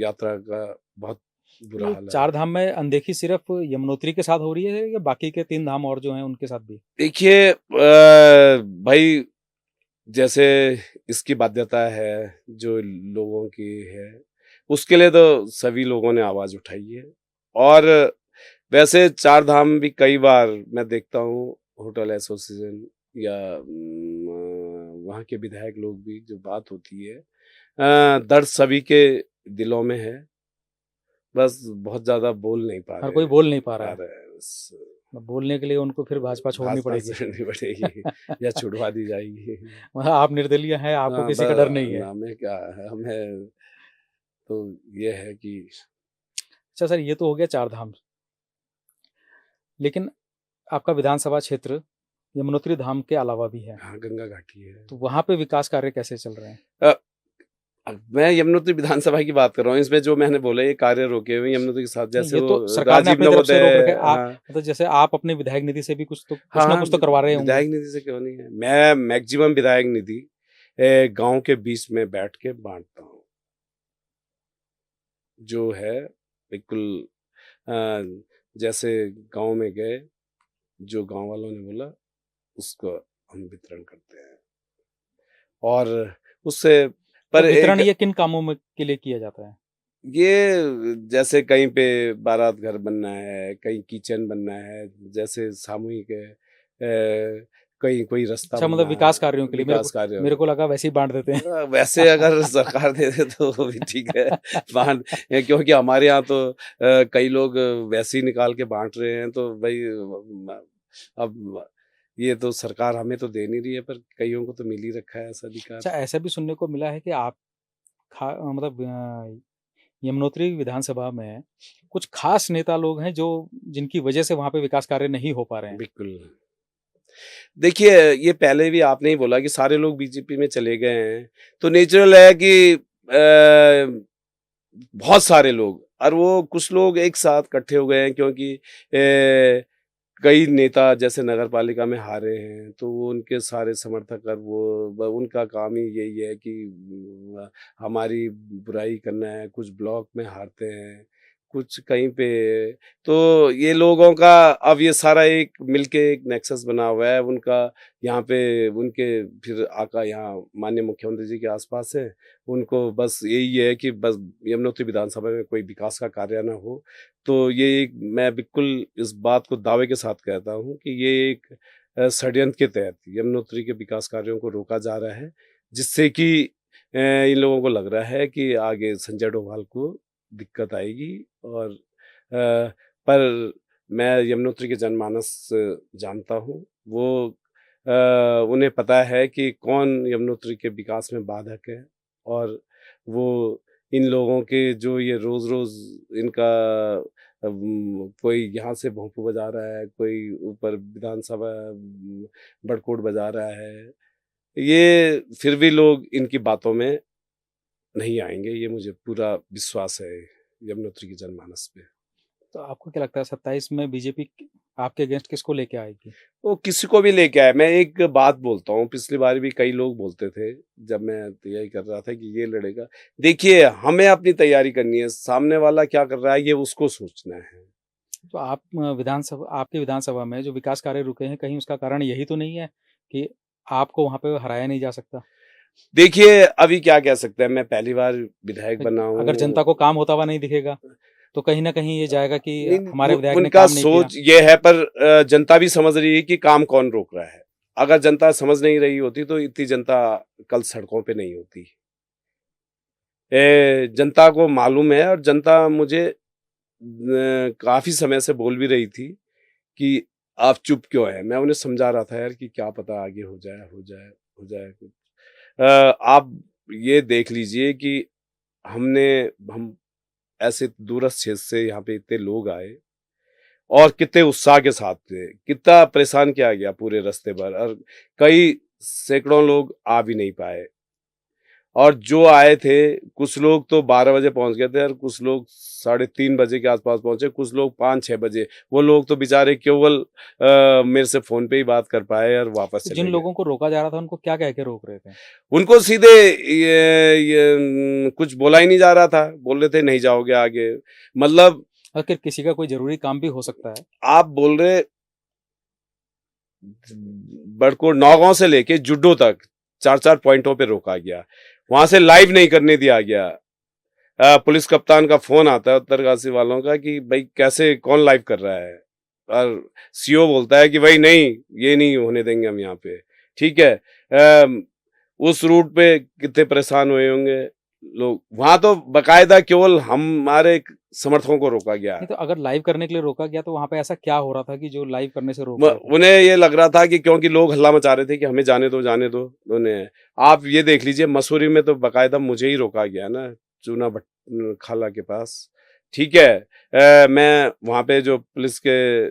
यात्रा का बहुत बुरा ये हाल है। 4 धाम में अनदेखी सिर्फ़ यमुनोत्री के साथ हो रही है या बाकी के 3 धाम और जो हैं उनके साथ भी? देखिए भाई जैसे इसकी बाध्यता है जो लोगों की है, उसके लिए तो सभी लोगों ने आवाज़ उठाई है और वैसे चार धाम भी कई बार मैं देखता हूँ होटल एसोसिएशन या वहाँ के विधायक लोग भी जो बात होती है दर्द सभी के दिलों में है, बस बहुत ज़्यादा बोल नहीं हर कोई बोल नहीं पा रहा है। बस बोलने के लिए उनको फिर भाजपा छोड़नी भाजपा पड़ेगी। छोड़नी पड़ेगी या छुड़वा दी जाएगी। मतलब आप निर्दलीय हैं, आपको हाँ, किसी का डर नहीं है। हमें क्या है, हमें तो ये है कि अच्छा सर, ये तो हो गया 4 धाम। लेकिन आपका विधानसभा क्षेत्र यमुनोत्री धाम के अलावा भी है। हाँ, गंगा घाटी है। तो वहाँ पे विकास कार्य कैसे चल रहे हैं? अ, मैं यमुनोत्री विधानसभा की बात कर रहा हूँ, इसमें जो मैंने बोला ये कार्य रोके हुए हैं यमुनोत्री के साथ, नहीं, जैसे ये वो तो सरकार ने राजीव अपनी तरफ से रोक रखे नवोदय। हैं। हाँ, मतलब जैसे आप अपने विधायक निधि से भी कुछ हाँ, ना हाँ, कुछ तो करवा रहे होंगे। विधायक निधि से क्यों नहीं है। मैं मैक्सिमम विधायक निधि गाँव के बीच में बैठ के बाँटता हूँ। जो है बिल्कुल अ, जैसे गाँव में गए, जो गाँव वालों ने बोला उसको हम वितरण करते हैं और उससे तो पर वितरण एक ये किन कामों में के लिए किया जाता है? ये जैसे कहीं पे बारात घर बनना है, कहीं किचन बनना है, जैसे सामूहिक कहीं कोई रास्ता अच्छा, मतलब बनना विकास है, कार्यों के लिए। विकास कार्य। मेरे को लगा वैसे ही बाँट देते हैं। वैसे अगर सरकार दे दे तो वो भी ठीक है। बाँट क्योंकि हमारे यहाँ तो कई लोग वैसे ही निकाल के बाँट रहे हैं, तो भई अब ये तो सरकार हमें तो दे नहीं रही है, पर कइयों को तो मिल ही रखा है ऐसा अधिकार। अच्छा, ऐसा भी सुनने को मिला है कि आप मतलब यमुनोत्री विधानसभा में कुछ खास नेता लोग हैं जो जिनकी वजह से वहाँ पे विकास कार्य नहीं हो पा रहे हैं। बिल्कुल। देखिए, ये पहले भी आपने ही बोला कि सारे लोग बीजेपी में चले गए हैं, तो नेचुरल है कि बहुत सारे लोग और वो कुछ लोग एक साथ इकट्ठे हो गए हैं क्योंकि कई नेता जैसे नगर पालिका में हारे हैं, तो वो उनके सारे समर्थक और वो उनका काम ही यही है कि हमारी बुराई करना है। कुछ ब्लॉक में हारते हैं, कुछ कहीं पे। तो ये लोगों का अब ये सारा एक मिलके एक नेक्सस बना हुआ है उनका। यहाँ पे उनके फिर आका यहाँ माननीय मुख्यमंत्री जी के आसपास है। उनको बस यही है कि बस यमुनोत्री विधानसभा में कोई विकास का कार्य ना हो। तो ये एक मैं बिल्कुल इस बात को दावे के साथ कहता हूँ कि ये एक षड्यंत्र के तहत यमुनोत्री के विकास कार्यों को रोका जा रहा है, जिससे कि इन लोगों को लग रहा है कि आगे संजय डोभाल को दिक्कत आएगी। और पर मैं यमुनोत्री के जनमानस जानता हूँ। वो उन्हें पता है कि कौन यमुनोत्री के विकास में बाधक है, और वो इन लोगों के जो ये रोज-रोज इनका कोई यहाँ से भोंपू बजा रहा है, कोई ऊपर विधानसभा बड़कोट बजा रहा है, ये फिर भी लोग इनकी बातों में नहीं आएँगे। ये मुझे पूरा विश्वास है यमुनोत्री की जनमानस पे। तो आपको क्या लगता है 27 में बीजेपी आपके अगेंस्ट किसको लेके आएगी? वो किसी को भी लेके आए। मैं एक बात बोलता हूँ, पिछली बार भी कई लोग बोलते थे, जब मैं तैयारी कर रहा था कि ये लड़ेगा। देखिए, हमें अपनी तैयारी करनी है, सामने वाला क्या कर रहा है ये उसको सोचना है। तो आप आपकी विधानसभा में जो विकास कार्य रुके हैं, कहीं उसका कारण यही तो नहीं है कि आपको वहाँ पे हराया नहीं जा सकता? देखिए, अभी क्या कह सकते हैं, मैं पहली बार विधायक बना हूँ। अगर जनता को काम होता हुआ नहीं दिखेगा, तो कहीं न कहीं ये जाएगा कि नहीं, हमारे विधायक ने उनका काम नहीं किया। सोच ये है, पर जनता भी समझ रही है कि काम कौन रोक रहा है। अगर जनता समझ नहीं रही होती तो इतनी जनता कल सड़कों पे नहीं होती। जनता को मालूम है, और जनता मुझे काफ़ी समय से बोल भी रही थी कि आप चुप क्यों हैं? मैं उन्हें समझा रहा था यार कि क्या पता आगे हो जाए कुछ। आप ये देख लीजिए कि हम ऐसे दूरस्थ क्षेत्र से यहाँ पे इतने लोग आए और कितने उत्साह के साथ थे, कितना परेशान किया गया पूरे रास्ते भर, और कई सैकड़ों लोग आ भी नहीं पाए। और जो आए थे, कुछ लोग तो 12 बजे पहुंच गए थे, और कुछ लोग 3:30 बजे के आसपास पहुंचे, कुछ लोग 5-6 बजे। वो लोग तो बेचारे केवल मेरे से फोन पे ही बात कर पाए और वापस तो चले जिन गए। लोगों को रोका जा रहा था उनको क्या कह के रोक रहे थे? उनको सीधे ये कुछ बोला ही नहीं जा रहा था, बोल रहे थे नहीं जाओगे आगे। मतलब अगर किसी का कोई जरूरी काम भी हो सकता है। आप बोल रहे बड़कोट नौगांव से लेके जुड्डो तक 4-4 पॉइंटों पे रोका गया, वहां से लाइव नहीं करने दिया गया। पुलिस कप्तान का फोन आता है उत्तरकाशी वालों का कि भाई कैसे कौन लाइव कर रहा है, और सीओ बोलता है कि भाई नहीं, ये नहीं होने देंगे हम यहाँ पे। ठीक है, उस रूट पे कितने परेशान हुए होंगे लोग। वहां तो बकायदा केवल हमारे समर्थकों को रोका गया। नहीं, तो अगर लाइव करने के लिए रोका गया तो वहां पे ऐसा क्या हो रहा था कि जो लाइव करने से रोक रहे थे? उन्हें ये लग रहा था कि क्योंकि लोग हल्ला मचा रहे थे कि हमें जाने दो उन्हें। आप ये देख लीजिए, मसूरी में तो बकायदा मुझे ही रोका गया ना, चूना खाला के पास। ठीक है, मैं वहां पे जो पुलिस के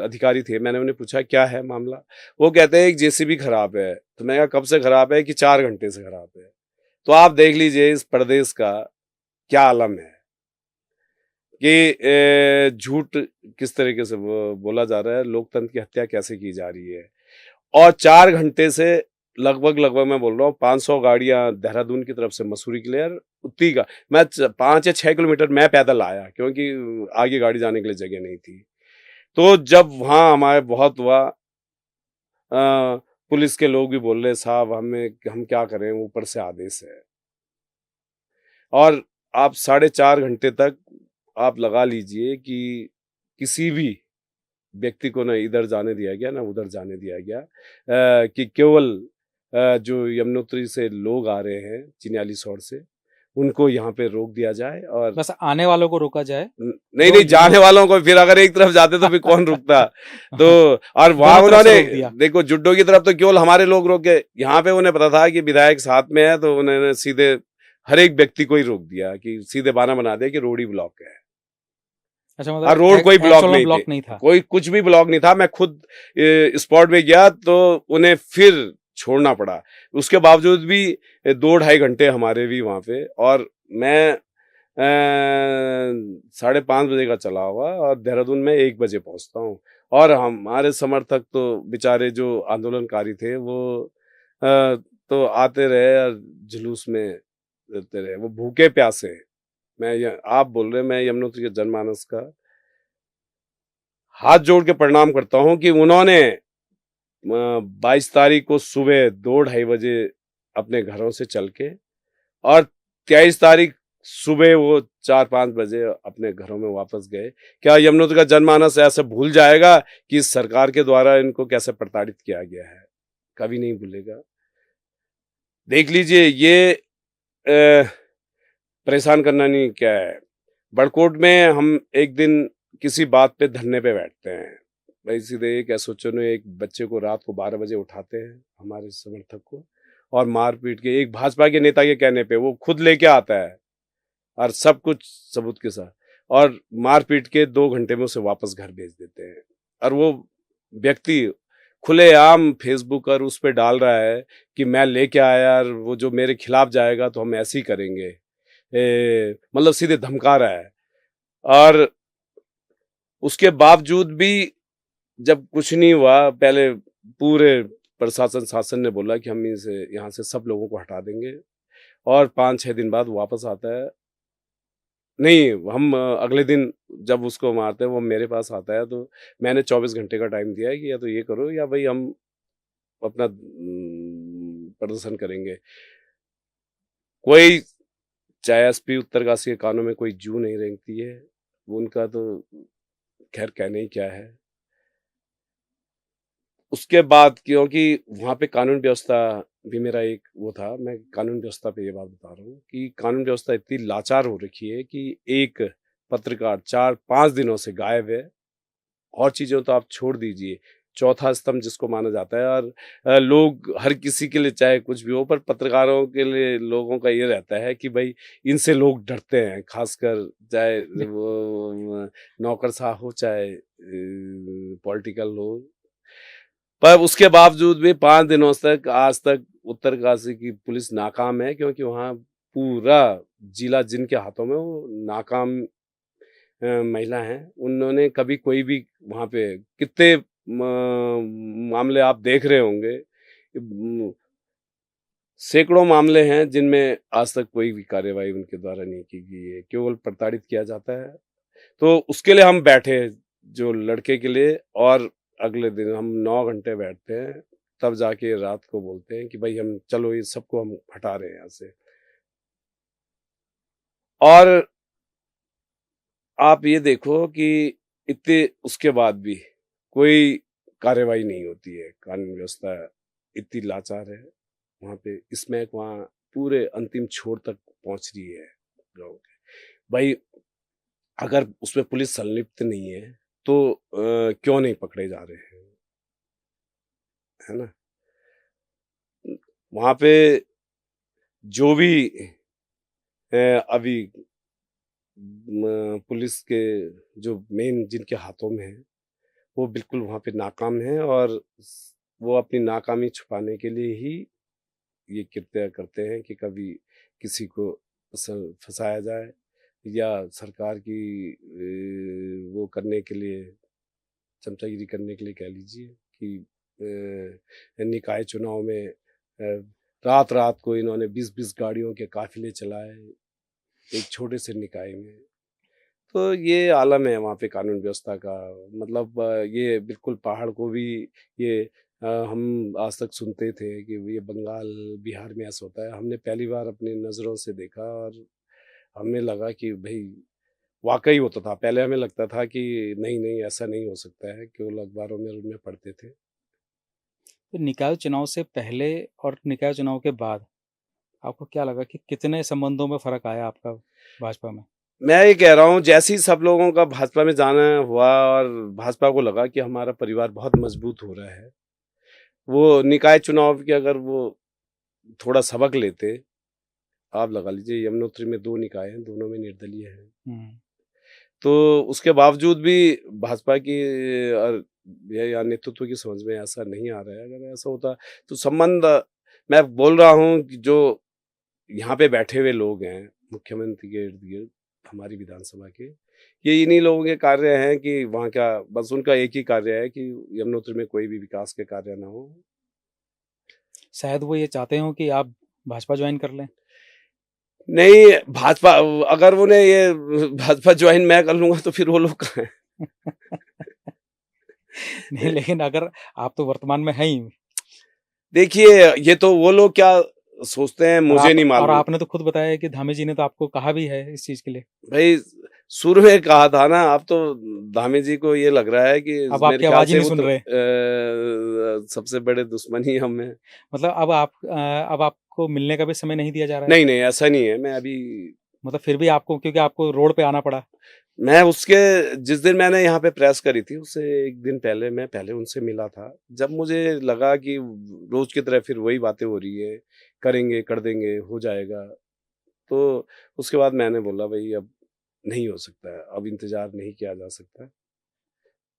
अधिकारी थे, मैंने उन्हें पूछा क्या है मामला। वो कहते हैं एक जेसीबी खराब है। तो मैं कहा कब से खराब है? कि 4 घंटे से खराब है। तो आप देख लीजिए इस प्रदेश का क्या आलम है कि झूठ किस तरीके से बोला जा रहा है, लोकतंत्र की हत्या कैसे की जा रही है। और 4 घंटे से लगभग मैं बोल रहा हूँ 500 गाड़ियां देहरादून की तरफ से मसूरी के लिए, उतनी का मैं 5 या 6 किलोमीटर मैं पैदल आया, क्योंकि आगे गाड़ी जाने के लिए जगह नहीं थी। तो जब वहां हमारे बहुत हुआ, पुलिस के लोग भी बोल रहे साहब हम क्या करें, ऊपर से आदेश है। और आप 4.5 घंटे तक आप लगा लीजिए कि किसी भी व्यक्ति को ना इधर जाने दिया गया ना उधर जाने दिया गया, कि केवल जो यमुनोत्री से लोग आ रहे हैं चिन्याली सौर से, उनको यहाँ पे रोक दिया जाए। और बस आने वालों को रोका जाए, नहीं, जाने वालों को फिर अगर एक तरफ जाते तो फिर कौन रुकता। तो और वहां उन्होंने देखो जुड्डो की तरफ तो केवल हमारे लोग रोके, यहाँ पे उन्हें पता था कि विधायक साथ में है, तो उन्होंने सीधे हर एक व्यक्ति को ही रोक दिया कि सीधे बहाना बना दिया कि रोड ही ब्लॉक है। अच्छा, और मतलब रोड कोई ब्लॉक एक्चुअल में नहीं ब्लॉक थे, नहीं था। कोई कुछ भी ब्लॉक नहीं था। मैं खुद स्पॉट पे गया तो उन्हें फिर छोड़ना पड़ा। उसके बावजूद भी 2-2.5 घंटे हमारे भी वहां पे, और मैं 5:30 बजे का चला हुआ और देहरादून में 1 बजे पहुंचता हूँ। और हमारे समर्थक तो बेचारे जो आंदोलनकारी थे वो तो आते रहे और जुलूस में रहते रहे, वो भूखे प्यासे। आप बोल रहे हैं, मैं यमुनोत्री के जनमानस का हाथ जोड़ के प्रणाम करता हूं कि उन्होंने 22 तारीख को सुबह 2-2:30 बजे अपने घरों से चल के, और 23 तारीख सुबह वो 4-5 बजे अपने घरों में वापस गए। क्या यमुनोत्री का जनमानस ऐसे भूल जाएगा कि इस सरकार के द्वारा इनको कैसे प्रताड़ित किया गया है? कभी नहीं भूलेगा। देख लीजिए, ये परेशान करना नहीं क्या है। बड़कोट में हम एक दिन किसी बात पे धरने पे बैठते हैं, भाई सीधे एक एसओचओ ने एक बच्चे को रात को 12 बजे उठाते हैं, हमारे समर्थक को, और मार पीट के, एक भाजपा के नेता के कहने पे वो खुद लेके आता है और सब कुछ सबूत के साथ, और मार पीट के 2 घंटे में उसे वापस घर भेज देते हैं। और वो व्यक्ति खुलेआम फेसबुक और उस पे डाल रहा है कि मैं लेके आया और वो जो मेरे खिलाफ जाएगा तो हम ऐसे ही करेंगे। मतलब सीधे धमका रहा है। और उसके बावजूद भी जब कुछ नहीं हुआ, पहले पूरे प्रशासन शासन ने बोला कि हम इसे यहाँ से सब लोगों को हटा देंगे, और 5-6 दिन बाद वापस आता है। नहीं, हम अगले दिन जब उसको मारते हैं वो मेरे पास आता है, तो मैंने 24 घंटे का टाइम दिया है कि या तो ये करो या भाई हम अपना प्रदर्शन करेंगे। कोई, चाहे एसपी उत्तरकाशी के कानों में कोई जू नहीं रेंगती है, उनका तो खैर कहने ही क्या है। उसके बाद क्योंकि वहाँ पे कानून व्यवस्था भी मेरा एक वो था, मैं कानून व्यवस्था पे ये बात बता रहा हूँ कि कानून व्यवस्था इतनी लाचार हो रखी है कि एक पत्रकार 4-5 दिनों से गायब है। और चीज़ों तो आप छोड़ दीजिए, चौथा स्तंभ जिसको माना जाता है, और लोग हर किसी के लिए चाहे कुछ भी हो, पर पत्रकारों के लिए लोगों का ये रहता है कि भाई इनसे लोग डरते हैं, खासकर चाहे वो नौकरशाह हो चाहे पॉलिटिकल हो। पर उसके बावजूद भी 5 दिनों तक आज तक उत्तरकाशी की पुलिस नाकाम है, क्योंकि वहाँ पूरा जिला जिनके हाथों में वो नाकाम महिला हैं। उन्होंने कभी कोई भी वहाँ पे कितने मामले आप देख रहे होंगे, सैकड़ों मामले हैं जिनमें आज तक कोई भी कार्रवाई उनके द्वारा नहीं की गई है, केवल प्रताड़ित किया जाता है। तो उसके लिए हम बैठे, जो लड़के के लिए, और अगले दिन हम 9 घंटे बैठते हैं, तब जाके रात को बोलते हैं कि भाई हम चलो ये सबको हम हटा रहे हैं यहाँ से। और आप ये देखो कि इतने उसके बाद भी कोई कार्रवाई नहीं होती है, कानून व्यवस्था इतनी लाचार है वहाँ पे, इसमें वहाँ पूरे अंतिम छोर तक पहुँच रही है लोगों के। भाई अगर उसमें पुलिस संलिप्त नहीं है तो क्यों नहीं पकड़े जा रहे हैं, है ना? वहाँ पे जो भी अभी पुलिस के जो मेन जिनके हाथों में है, वो बिल्कुल वहाँ पे नाकाम है, और वो अपनी नाकामी छुपाने के लिए ही ये कृत्य करते हैं कि कभी किसी को फंसाया जाए, या सरकार की वो करने के लिए, चमचागिरी करने के लिए कह लीजिए कि निकाय चुनाव में रात रात को इन्होंने 20-20 गाड़ियों के काफिले चलाए एक छोटे से निकाय में। तो ये आलम है वहाँ पे कानून व्यवस्था का। मतलब ये बिल्कुल पहाड़ को भी ये हम आज तक सुनते थे कि ये बंगाल बिहार में ऐसा होता है, हमने पहली बार अपनी नज़रों से देखा, और हमें लगा कि भाई वाकई होता था। पहले हमें लगता था कि नहीं नहीं ऐसा नहीं हो सकता है, केवल अखबारों में और उनमें पढ़ते थे। तो निकाय चुनाव से पहले और निकाय चुनाव के बाद आपको क्या लगा कि कितने संबंधों में फर्क आया आपका भाजपा में? मैं ये कह रहा हूँ, जैसे ही सब लोगों का भाजपा में जाना हुआ और भाजपा को लगा कि हमारा परिवार बहुत मजबूत हो रहा है, वो निकाय चुनाव के अगर वो थोड़ा सबक लेते आप लगा लीजिए यमुनोत्री में 2 निकाय हैं, दोनों में निर्दलीय हैं। हम्म। तो उसके बावजूद भी भाजपा की या नेतृत्व की समझ में ऐसा नहीं आ रहा है। अगर ऐसा होता तो संबंध, मैं बोल रहा हूँ कि जो यहाँ पे बैठे हुए लोग हैं मुख्यमंत्री के इर्द गिर्द हमारी विधानसभा के, ये इन्हीं लोगों के कार्य हैं कि वहाँ का बस उनका एक ही कार्य है कि यमुनोत्री में कोई भी विकास के कार्य ना हो। शायद वो ये चाहते हो कि आप भाजपा ज्वाइन कर लें। नहीं, भाजपा, अगर उन्हें ये भाजपा ज्वाइन मैं कर लूंगा तो फिर वो लोग कहाँ हैं? नहीं, लेकिन अगर आप तो वर्तमान में हैं ही। देखिए, ये तो वो लोग क्या सोचते हैं मुझे नहीं और मालूम। आपने तो खुद बताया कि धामी जी ने तो आपको कहा भी है इस चीज के लिए। भाई शुरू में कहा था ना, अब तो धामी जी को ये लग रहा है कि अब मेरे आपकी ख्याल आवाज ही से नहीं वो सुन तो रहे। सबसे बड़े दुश्मन ही हम हैं। मतलब अब आपको मिलने का भी समय नहीं दिया जा रहा है। नहीं नहीं, ऐसा नहीं है। मैं अभी, मतलब फिर भी आपको, क्योंकि आपको रोड पे आना पड़ा। मैं उसके जिस दिन मैंने यहाँ पे प्रेस करी थी उससे एक दिन पहले मैं पहले उनसे मिला था। जब मुझे लगा कि रोज की तरह फिर वही बातें हो रही है, करेंगे, कर देंगे, हो जाएगा, तो उसके बाद मैंने बोला भाई अब नहीं हो सकता है, अब इंतजार नहीं किया जा सकता,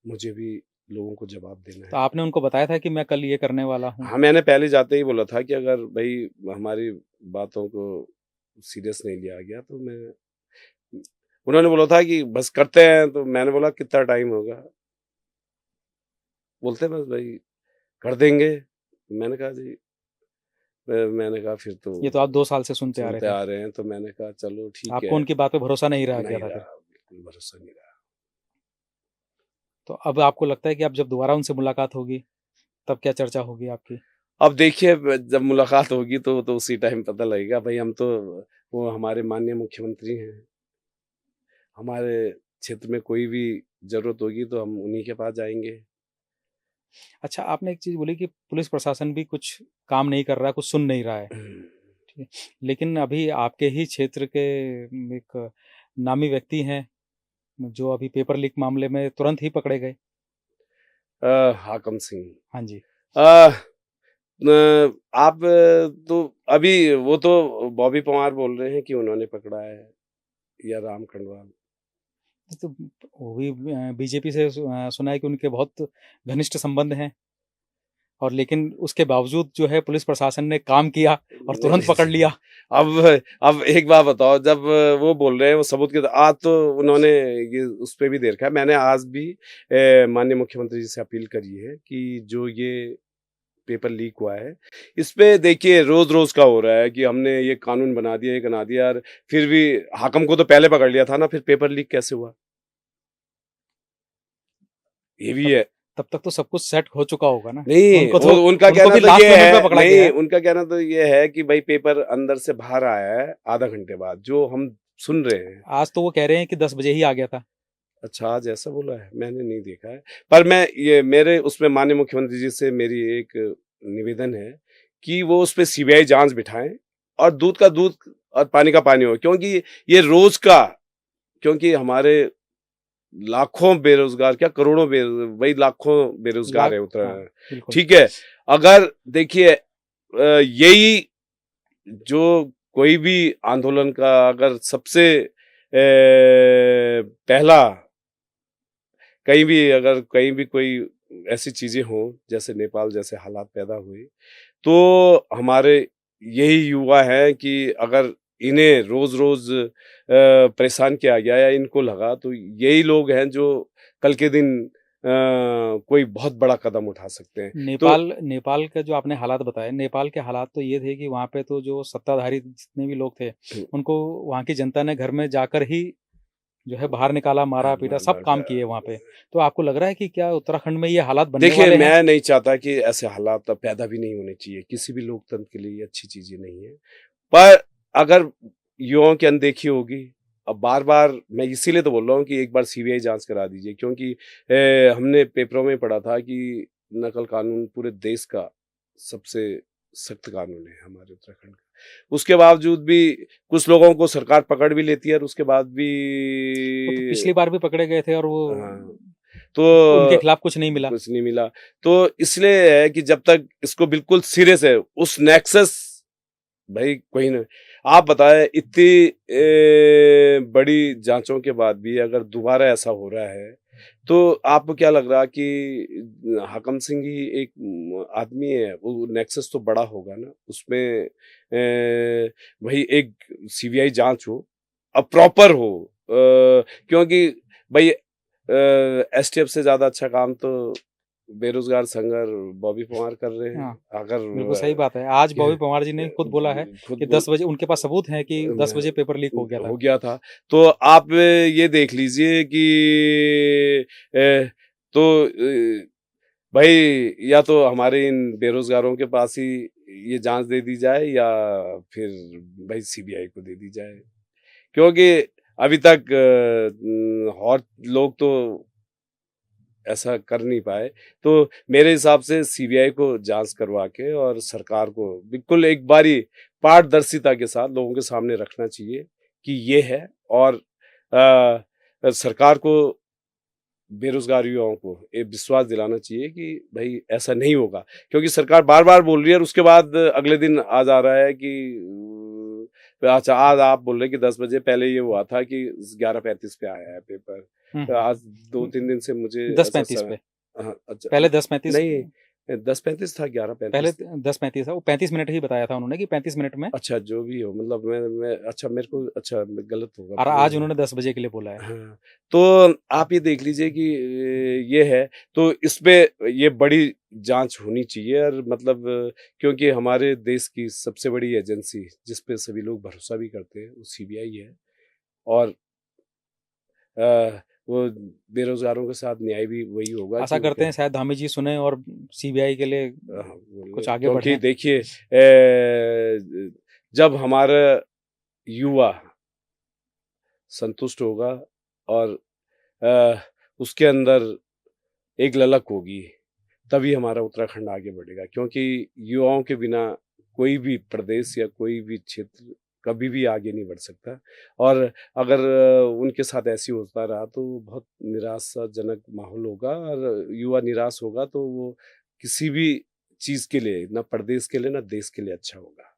मुझे भी लोगों को जवाब देना तो है। आपने उनको बताया था कि मैं कल ये करने वाला हूँ। हाँ, मैंने पहले जाते ही बोला था कि अगर भाई हमारी बातों को सीरियस नहीं लिया गया तो मैं, उन्होंने बोला था कि बस करते हैं, तो मैंने बोला कितना टाइम होगा, बोलते बस भाई कर देंगे। मैंने कहा जी, मैंने कहा फिर तो ये तो आप 2 साल से सुनते आ रहे सुनते थे। आ रहे हैं, तो मैंने कहा चलो ठीक आपको है। उनकी बात पे भरोसा नहीं रहा गया नहीं था रहा, फिर। बिल्कुल भरोसा नहीं रहा। तो अब आपको लगता है कि अब जब दोबारा उनसे मुलाकात होगी तब क्या चर्चा होगी आपकी? अब देखिए, जब मुलाकात होगी तो उसी टाइम पता लगेगा भाई। हम तो, वो हमारे माननीय मुख्यमंत्री हैं, हमारे क्षेत्र में कोई भी जरूरत होगी तो हम उन्हीं के पास जाएंगे। अच्छा, आपने एक चीज़ बोली कि पुलिस प्रशासन भी कुछ काम नहीं कर रहा है, कुछ सुन नहीं रहा है, ठीक है। लेकिन अभी आपके ही क्षेत्र के एक नामी व्यक्ति हैं, जो अभी पेपर लीक मामले में तुरंत ही पकड़े गए। हाकम सिंह। हाँ जी। अ, आप तो अभी वो तो बॉबी पवार बोल रहे हैं कि उन्होंने पकड़ा है, या राम खंडवाल। तो वो भी बीजेपी से सुना है कि उनके बहुत घनिष्ठ संबंध हैं, और लेकिन उसके बावजूद जो है पुलिस प्रशासन ने काम किया और तुरंत पकड़ लिया। अब एक बात बताओ, जब वो बोल रहे हैं वो सबूत के, आज तो उन्होंने ये उस पे भी दे रखा है। मैंने आज भी माननीय मुख्यमंत्री जी से अपील करी है कि जो ये पेपर लीक हुआ है, इस पे देखिए रोज रोज का हो रहा है कि हमने ये कानून बना दिया, ये बना दिया यार, फिर भी हाकम को तो पहले पकड़ लिया था ना, फिर पेपर लीक कैसे हुआ? ये भी तब है। तब तक तो सब कुछ सेट हो चुका होगा ना। नहीं, वो उनका उनको कहना भी तो लास्ट ये मोमेंट पे है, पकड़ा गया नहीं, है। उनका कहना तो ये है कि भाई पेपर अंदर से बाहर आया है आधा घंटे बाद, जो हम सुन रहे हैं। आज तो वो कह रहे हैं कि 10 बजे ही आ गया था। अच्छा, आज ऐसा बोला है? मैंने नहीं देखा है। पर मैं ये, मेरे उसमें माननीय मुख्यमंत्री जी से मेरी एक निवेदन है कि वो उस पे सीबीआई जांच बिठाएं और दूध का दूध और पानी का पानी हो, क्योंकि ये रोज का, क्योंकि हमारे लाखों बेरोजगार, क्या करोड़ों वही लाखों बेरोजगार लाख, है हाँ, उत्तर, बिल्कुल। ठीक है। अगर देखिए यही जो कोई भी आंदोलन का अगर सबसे पहला, कहीं भी कोई ऐसी चीजें हों जैसे नेपाल जैसे हालात पैदा हुए, तो हमारे यही युवा हैं कि अगर इन्हें रोज रोज परेशान किया गया या इनको लगा, तो यही लोग हैं जो कल के दिन कोई बहुत बड़ा कदम उठा सकते हैं। तो नेपाल का जो आपने हालात बताए, नेपाल के हालात तो ये थे कि वहाँ पे तो जो सत्ताधारी जितने भी लोग थे, उनको वहाँ की जनता ने घर में जाकर ही जो है बाहर निकाला, मारा पीटा, सब काम किए वहाँ पे। तो आपको लग रहा है कि क्या उत्तराखंड में ये हालात बनने देखिए, वाले हैं? मैं नहीं चाहता कि ऐसे हालात पैदा भी नहीं होने चाहिए, किसी भी लोकतंत्र के लिए ये अच्छी चीजें नहीं है। पर अगर युवाओं की अनदेखी होगी, अब बार बार मैं इसीलिए तो बोल रहा हूँ कि एक बार सीबीआई जांच करा दीजिए, क्योंकि हमने पेपरों में पढ़ा था कि नकल कानून पूरे देश का सबसे सख्त कानून है हमारे उत्तराखंड का। उसके बावजूद भी कुछ लोगों को सरकार पकड़ भी लेती है और उसके बाद भी वो तो पिछली बार भी पकड़े गए थे और वो हाँ, तो उनके खिलाफ कुछ नहीं मिला। कुछ नहीं मिला। तो इसलिए है कि जब तक इसको बिल्कुल सिरे से उस नेक्सस भाई कोई ना, आप बताएं इतनी बड़ी जांचों के बाद भी अगर दोबारा ऐसा हो रहा है तो आपको क्या लग रहा कि हाकम सिंह ही एक आदमी है, वो नेक्सस तो बड़ा होगा ना उसमें। भाई एक सीबीआई जांच हो, अब प्रॉपर हो, क्योंकि भाई एसटीएफ से ज्यादा अच्छा काम तो बेरोजगार संघर बॉबी पवार कर रहे हैं। हाँ, अगर बिल्कुल सही बात है। आज बॉबी पवार जी ने खुद बोला है खुद कि 10 बजे उनके पास सबूत हैं कि 10 बजे पेपर लीक हो गया था। हो गया था, तो आप ये देख लीजिए कि तो भाई या तो हमारे इन बेरोजगारों के पास ही ये जांच दे दी जाए या फिर भाई सीबीआई को दे दी जाए, क्योंकि अभी तक और लोग तो ऐसा कर नहीं पाए। तो मेरे हिसाब से सीबीआई को जांच करवा के और सरकार को बिल्कुल एक बारी पारदर्शिता के साथ लोगों के सामने रखना चाहिए कि ये है, और सरकार को बेरोजगार युवाओं को एक विश्वास दिलाना चाहिए कि भाई ऐसा नहीं होगा, क्योंकि सरकार बार बार बोल रही है और उसके बाद अगले दिन आ जा रहा है कि अच्छा आज आप बोल रहे हैं कि 10 बजे, पहले ये हुआ था कि 11:35 पे आया है पेपर। तो आज 2-3 दिन से मुझे ऐसा 10:35 पे, हाँ, अच्छा पहले 10:35, नहीं 10:35 था, पहले 11:35 10:35 था, वो 35 मिनट ही बताया था उन्होंने कि 35 मिनट में, अच्छा जो भी हो, मतलब मैं अच्छा मेरे को अच्छा गलत होगा और तो आज उन्होंने 10 बजे के लिए बोला है। हाँ, तो आप ये देख लीजिए कि ये है, तो इसपे ये बड़ी जांच होनी चाहिए, और मतलब क्योंकि हमारे देश की सबसे बड़ी एजेंसी जिस पे सभी लोग भरोसा भी करते हैं वो सीबीआई है, और वो बेरोजगारों के साथ न्याय भी वही होगा कि आशा करते हैं शायद धामी जी सुने और सीबीआई के लिए कुछ आगे क्योंकि बढ़ें। देखिए जब हमारा युवा संतुष्ट होगा और अ, उसके अंदर एक ललक होगी, तभी हमारा उत्तराखंड आगे बढ़ेगा, क्योंकि युवाओं के बिना कोई भी प्रदेश या कोई भी क्षेत्र कभी भी आगे नहीं बढ़ सकता। और अगर उनके साथ ऐसे ही होता रहा तो बहुत निराशाजनक माहौल होगा, और युवा निराश होगा तो वो किसी भी चीज़ के लिए, ना प्रदेश के लिए ना देश के लिए अच्छा होगा।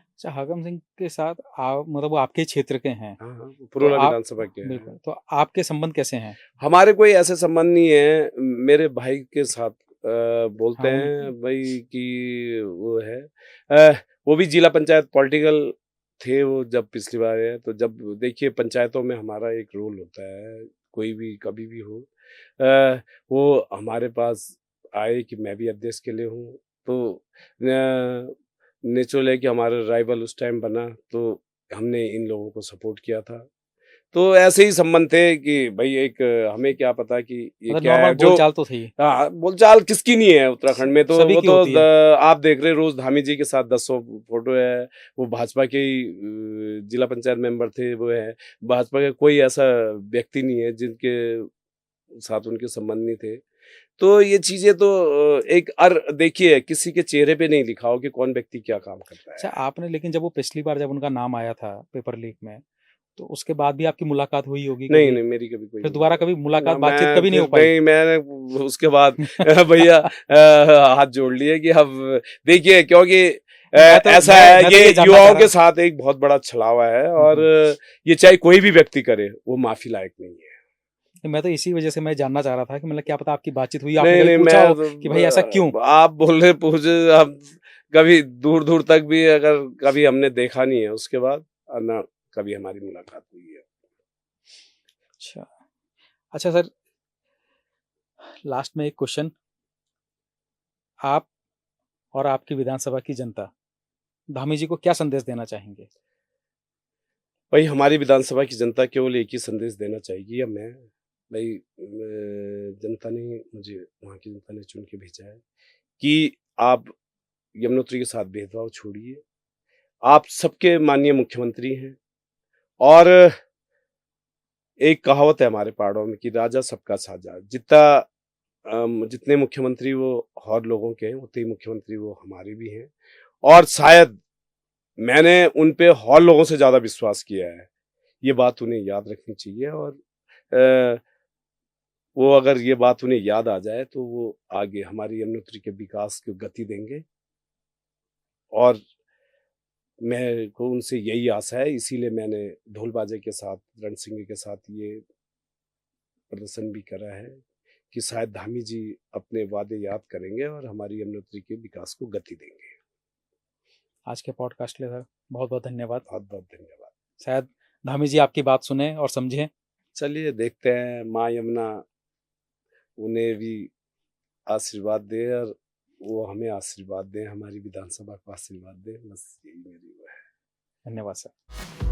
अच्छा, हाकम सिंह के साथ आप मतलब वो आपके क्षेत्र के हैं, हाँ, हाँ, तो पुरोला आप विधानसभा के हैं। बिल्कुल, तो आपके संबंध कैसे हैं? हमारे कोई ऐसे संबंध नहीं है, मेरे भाई के साथ बोलते हाँ, हैं उन भाई कि वो है अ, वो भी जिला पंचायत पॉलिटिकल थे वो जब पिछली बार है, तो जब देखिए पंचायतों में हमारा एक रोल होता है, कोई भी कभी भी हो, वो हमारे पास आए कि मैं भी अध्यक्ष के लिए हूँ, तो नेचुरल है कि हमारा राइवल उस टाइम बना, तो हमने इन लोगों को सपोर्ट किया था। तो ऐसे ही संबंध थे कि भाई एक हमें क्या पता कि ये मतलब क्या नॉर्मल है जो बोलचाल तो थी, हाँ, बोलचाल किसकी नहीं है उत्तराखंड में, तो सभी वो की तो होती है। आप देख रहे रोज धामी जी के साथ 10 फोटो है, वो भाजपा के ही जिला पंचायत मेंबर थे, वो है भाजपा का कोई ऐसा व्यक्ति नहीं है जिनके साथ उनके संबंध नहीं थे। तो ये चीजें तो एक देखिए किसी के चेहरे पे नहीं लिखा हो कि कौन व्यक्ति क्या काम करता अच्छा, है। आपने लेकिन जब वो पिछली बार जब उनका नाम आया था पेपर लीक में, तो उसके बाद भी आपकी मुलाकात हुई होगी नहीं, कभी? नहीं, मेरी कभी कोई फिर दोबारा कभी ना, मुलाकात, बातचीत मैं कभी नहीं फिर हो पाई? नहीं, मैंने उसके बाद भैया हाथ जोड़ लिए कि अब देखिए, क्योंकि ऐसा है मैं तो ये ये जानना चाह युवाओं के रहा। साथ एक बहुत बड़ा छलावा है, हुँ, और हुँ। ये चाहे कोई भी व्यक्ति करे, वो माफ़ी लायक नहीं है। मैं तो इसी वजह से मैं जानना चाह रहा था कि मतलब क्या पता आपकी बातचीत हुई, आपने नहीं, कभी नहीं, पूछा मैं हो कि भाई ऐसा क्यों? आप बोल रहे पूछे, अब कभी दूर-दूर तक भी अगर कभी हमने देखा नहीं है उसके बाद, ना कभी हमारी मुलाकात हुई है। अच्छा। अच्छा सर, लास्ट में एक क्वेश्चन, आप और आपकी विधानसभा की जनता धामी जी को क्या संदेश देना चाहेंगे? भाई हमारी विधानसभा की जनता केवल एक ही संदेश देना चाहेगी, या मैं भाई जनता ने मुझे, वहाँ की जनता ने चुन के भेजा है कि आप यमुनोत्री के साथ भेदभाव छोड़िए। आप सबके माननीय मुख्यमंत्री हैं, और एक कहावत है हमारे पहाड़ों में कि राजा सबका साझा। जितने मुख्यमंत्री वो और लोगों के हैं, उतने ही मुख्यमंत्री वो हमारे भी हैं, और शायद मैंने उन पे और लोगों से ज़्यादा विश्वास किया है। ये बात उन्हें याद रखनी चाहिए, और अ, वो अगर ये बात उन्हें याद आ जाए तो वो आगे हमारी यमुनोत्री के विकास को गति देंगे, और मेरे को उनसे यही आशा है, इसीलिए मैंने ढोल बाजे के साथ, रण सिंह के साथ ये प्रदर्शन भी करा है कि शायद धामी जी अपने वादे याद करेंगे और हमारी यमुनोत्री के विकास को गति देंगे। आज के पॉडकास्ट के लिए सर बहुत बहुत धन्यवाद। बहुत बहुत धन्यवाद। शायद धामी जी आपकी बात सुने और समझें। चलिए देखते हैं, माँ यमुना उन्हें भी आशीर्वाद दे और वो हमें आशीर्वाद दें, हमारी विधानसभा को आशीर्वाद दें, बस यही मेरी वो है। धन्यवाद सर।